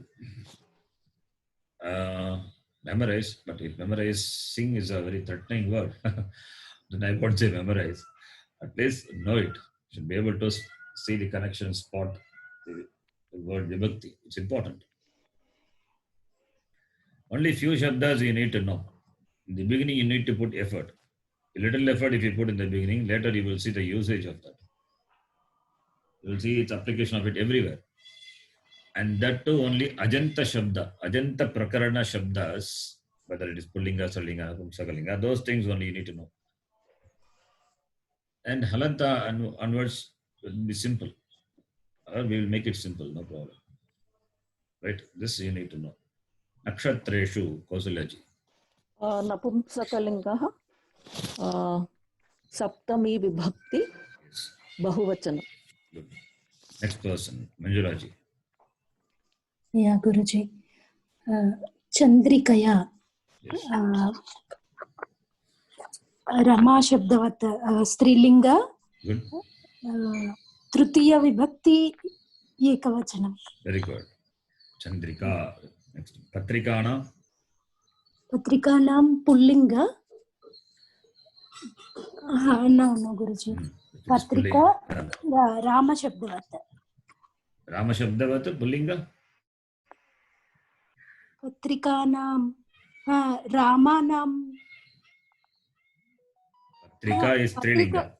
[SPEAKER 1] memorize, but if memorizing is a very threatening word, then I won't say memorize. At least know it. You should be able to see the connection, spot the word vibhakti. It's important. Only few shabdas you need to know. In the beginning, you need to put effort. A little effort if you put in the beginning, later you will see the usage of that. You will see its application of it everywhere. And that too only Ajanta Shabda, Ajanta Prakarana Shabdas, whether it is Pullinga, Strilinga, Pumsakalinga, those things only you need to know. And Halanta and onwards will be simple. Or we will make it simple, no problem. Right? This you need to know. Nakshatreshu, Kausalyaji.
[SPEAKER 13] Napumsakalingaha. Saptami Vibhakti Bahuvachanam.
[SPEAKER 1] Good. Next person, Manjulaji.
[SPEAKER 4] Yeah, Guruji. Chandrikaya. Rama Shabdavat Strilinga.
[SPEAKER 1] Good.
[SPEAKER 4] Tritiya Vibhakti Ekavachanam.
[SPEAKER 1] Very good. Chandrika. Next. Patrikana.
[SPEAKER 4] Patrikanam Pullinga. No, Guruji. Patrika Rama Shabdavat.
[SPEAKER 1] Rama Shabdavat Pullinga.
[SPEAKER 4] Patrikanam Ramanam
[SPEAKER 1] Patrika is Strilinga.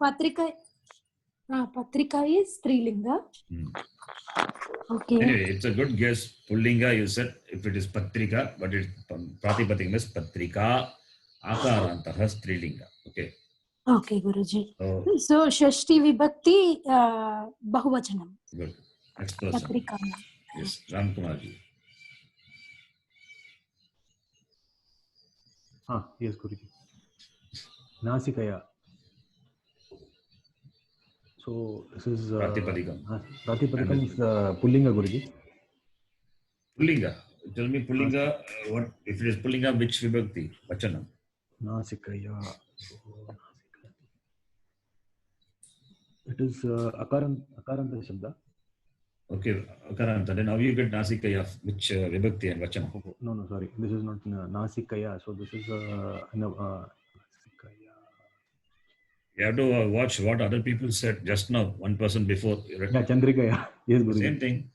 [SPEAKER 4] Patrika is Strilinga. Okay.
[SPEAKER 1] Anyway, it's a good guess. Pullinga, you said if it is Patrika, but it's Pratipadikam is Patrika, Akarantaha Strilinga. Okay.
[SPEAKER 4] Okay, Guruji.
[SPEAKER 1] So,
[SPEAKER 4] So Shashti Vibhakti Bahuvachanam.
[SPEAKER 1] good. Next person.
[SPEAKER 4] Patrika.
[SPEAKER 1] Yes, Ram Kumarji.
[SPEAKER 14] Yes, Guruji. Nasikaya. So this is
[SPEAKER 1] Pratipadikam.
[SPEAKER 14] Pratipadikam is Pullinga, Guruji.
[SPEAKER 1] Pullinga. Tell me Pullinga, what if it is Pullinga, which Vibhakti? Vachanam.
[SPEAKER 14] Nasikaya. It is Akaranta Shabda.
[SPEAKER 1] Okay, Akaranta. Then how you get Nasikaya, which Vibhakti and Vachanam?
[SPEAKER 14] No, sorry. This is not Nasikaya. So this is
[SPEAKER 1] You have to watch what other people said just now, one person before.
[SPEAKER 14] Yeah, Chandrikaya. Yes, Guruji.
[SPEAKER 1] Same thing.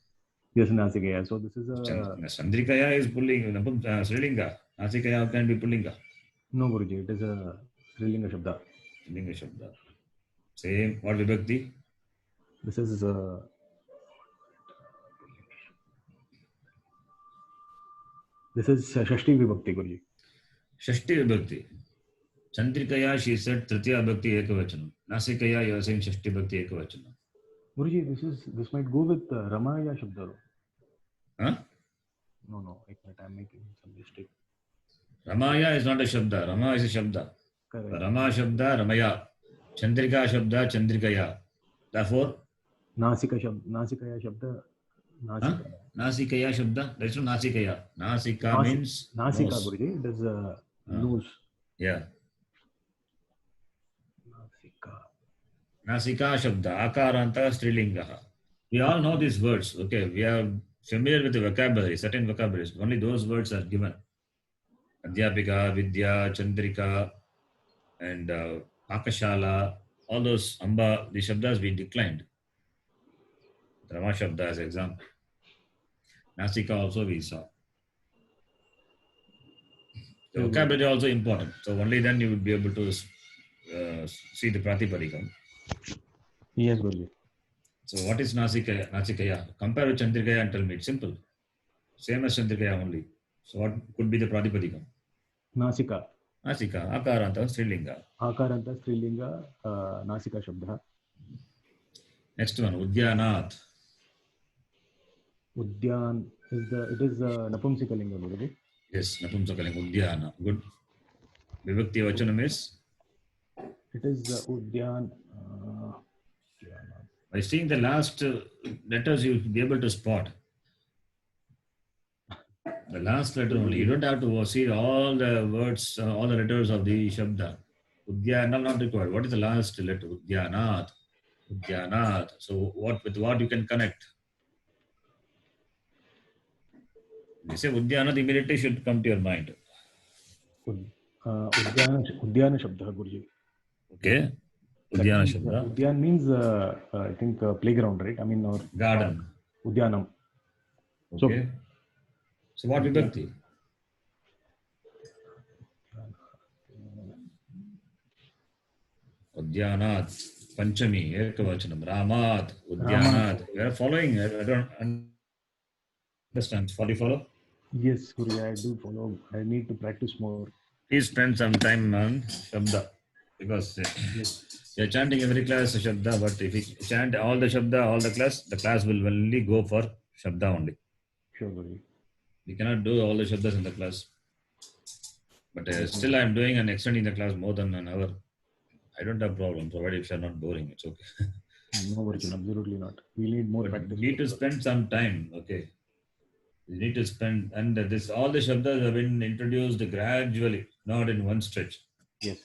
[SPEAKER 14] Yes, Nasikaya. So this is
[SPEAKER 1] Chandrikaya is Pullinga, Srilinga. Nasikaya can be Pullinga.
[SPEAKER 14] No, Guruji. It is a Srilinga Shabda.
[SPEAKER 1] Srilinga Shabda. Same. What Vibhakti?
[SPEAKER 14] This is Shashti Vibhakti, Guruji.
[SPEAKER 1] Shashti Vibhakti. Chandrikaya, she said Tritiya Bhakti Ekavachanam. Nasikaya, you are saying Shashti Bhakti Ekavachanam.
[SPEAKER 14] Guruji, this might go with Ramaya Shabda.
[SPEAKER 1] Huh?
[SPEAKER 14] No, I'm making some mistake.
[SPEAKER 1] Ramaya is not a Shabda. Rama is a Shabda.
[SPEAKER 14] Correct.
[SPEAKER 1] Rama Shabda, Ramaya. Chandrika Shabda, Chandrikaya. Therefore,
[SPEAKER 14] Nasikaya Shabda.
[SPEAKER 1] Nasikaya Shabda. That's not Nasikaya. Nasika means
[SPEAKER 14] Nasika,
[SPEAKER 1] nose.
[SPEAKER 14] Guruji. It is nose.
[SPEAKER 1] Yeah. Nasika Shabda, Akaranta Strilingaha. We all know these words. Okay, we are familiar with the vocabulary, certain vocabularies. Only those words are given. Adhyapika, Vidya, Chandrika, and Akashala, all those Amba, the Shabdas we declined. Rama Shabda as example. Nasika also we saw. The vocabulary also important. So only then you would be able to see the Pratipadikam.
[SPEAKER 14] Yes, Guruji.
[SPEAKER 1] So what is Nasikaya? Compare with Chandrikaya and tell me. It's simple. Same as Chandrikaya only. So what could be the Pratipadikam?
[SPEAKER 14] Nasika.
[SPEAKER 1] Nasika. Akaranta Strilinga.
[SPEAKER 14] Akaranta Strilinga Nasika Shabda.
[SPEAKER 1] Next one. Udyanath.
[SPEAKER 14] Udyan it is Napumsakalinga, Guruji.
[SPEAKER 1] Yes, Napumsakalinga. Udyana. Good. Vibhakti Vachanam is?
[SPEAKER 14] It is Udyan.
[SPEAKER 1] By seeing the last letters, you'll be able to spot. The last letter only. You don't have to see all the words, all the letters of the Shabda. Udyana not required. What is the last letter? Udyanath. Udyanath. So with what you can connect? You say Udyanath, immediately should come to your mind.
[SPEAKER 14] Udyana Shabda, Guruji.
[SPEAKER 1] Okay. Udyana Shabda.
[SPEAKER 14] Udyan means, I think, playground, right? I mean, or
[SPEAKER 1] garden.
[SPEAKER 14] Udyanam.
[SPEAKER 1] Okay. So what Vibhakti? Udyanath, Panchami, Ekavachanam, Ramath, Udyanath. We are following. I don't understand. Follow?
[SPEAKER 14] Yes, Guruji, I do follow. I need to practice more.
[SPEAKER 1] Please spend some time on Shabda. Because you're chanting every class Shabda, but if you chant all the Shabda, all the class will only go for Shabda only.
[SPEAKER 14] Sure, Guruji.
[SPEAKER 1] We cannot do all the Shabdas in the class. But still I'm doing and extending the class more than an hour. I don't have problem, provided if you're not boring, it's okay.
[SPEAKER 14] No, Guruji, absolutely not. We need more practice.
[SPEAKER 1] We need to spend some time, okay. We need to spend, and all the Shabdas have been introduced gradually, not in one stretch.
[SPEAKER 14] Yes.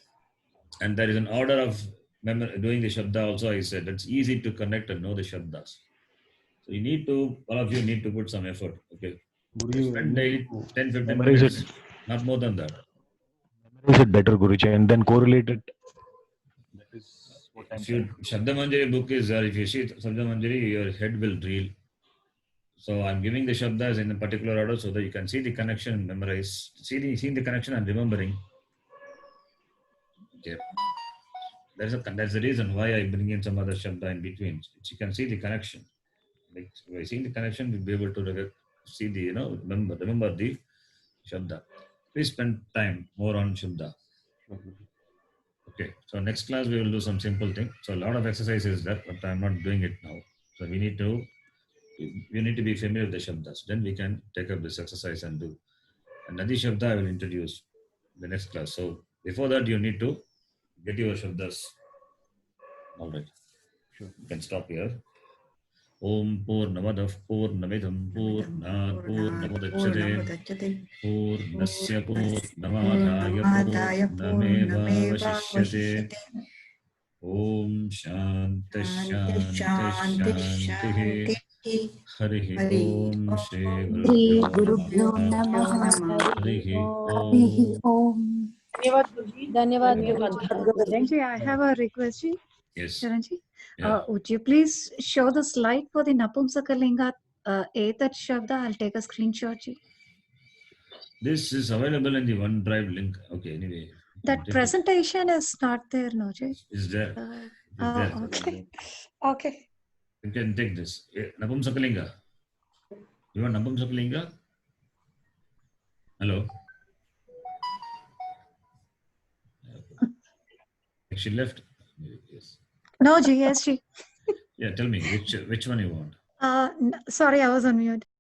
[SPEAKER 1] And there is an order of doing the Shabda also, I said. It's easy to connect and know the Shabdas. So you need to, all of you need to put some effort. Okay. Spend daily 10-15 minutes. Not more than that.
[SPEAKER 14] Memorize it better, Guruji, and then correlate it. That is what I'm saying.
[SPEAKER 1] Shabda Manjari book is there. If you see Shabda Manjari, your head will reel. So I'm giving the Shabdas in a particular order so that you can see the connection and memorize. Seeing the connection and remembering. Okay. That's the reason why I bring in some other shabda in between. You can see the connection. Like by seeing the connection, we'll be able to see the, remember the shabda. Please spend time more on shabda. Okay, so next class we will do some simple thing. So a lot of exercises there, but I'm not doing it now. So we need to be familiar with the shabdas. Then we can take up this exercise and do. And Nadi Shabda I will introduce the next class. So before that, you need to get your shabdas. All right. Sure. You can stop here. Om Purnamadav Purnamidham Purnat Purnamudachyate Purnasya Purnamadaya Purnameva Vashishyate. Om Shanti Shanti Shanti. Harihi Om Shri Gurubhyo Namaha. Harihi Om.
[SPEAKER 6] Dhanyawad.
[SPEAKER 8] Charanji, I have a request.
[SPEAKER 1] Yes.
[SPEAKER 8] Charanji,
[SPEAKER 1] Yeah.
[SPEAKER 8] would you please show the slide for the Napumsakalinga Etat Shabda? I'll take a screenshot. Ji.
[SPEAKER 1] This is available in the OneDrive link. Okay, anyway.
[SPEAKER 8] That presentation is not there, no, Ji.
[SPEAKER 1] Is there? It's there.
[SPEAKER 8] Okay. Okay.
[SPEAKER 1] You can take this. Napumsakalinga. You want Napumsakalinga? Hello? She left. Yes.
[SPEAKER 8] No, Ji, yes, Ji.
[SPEAKER 1] Yeah, tell me which one you want.
[SPEAKER 8] Sorry, I was on mute.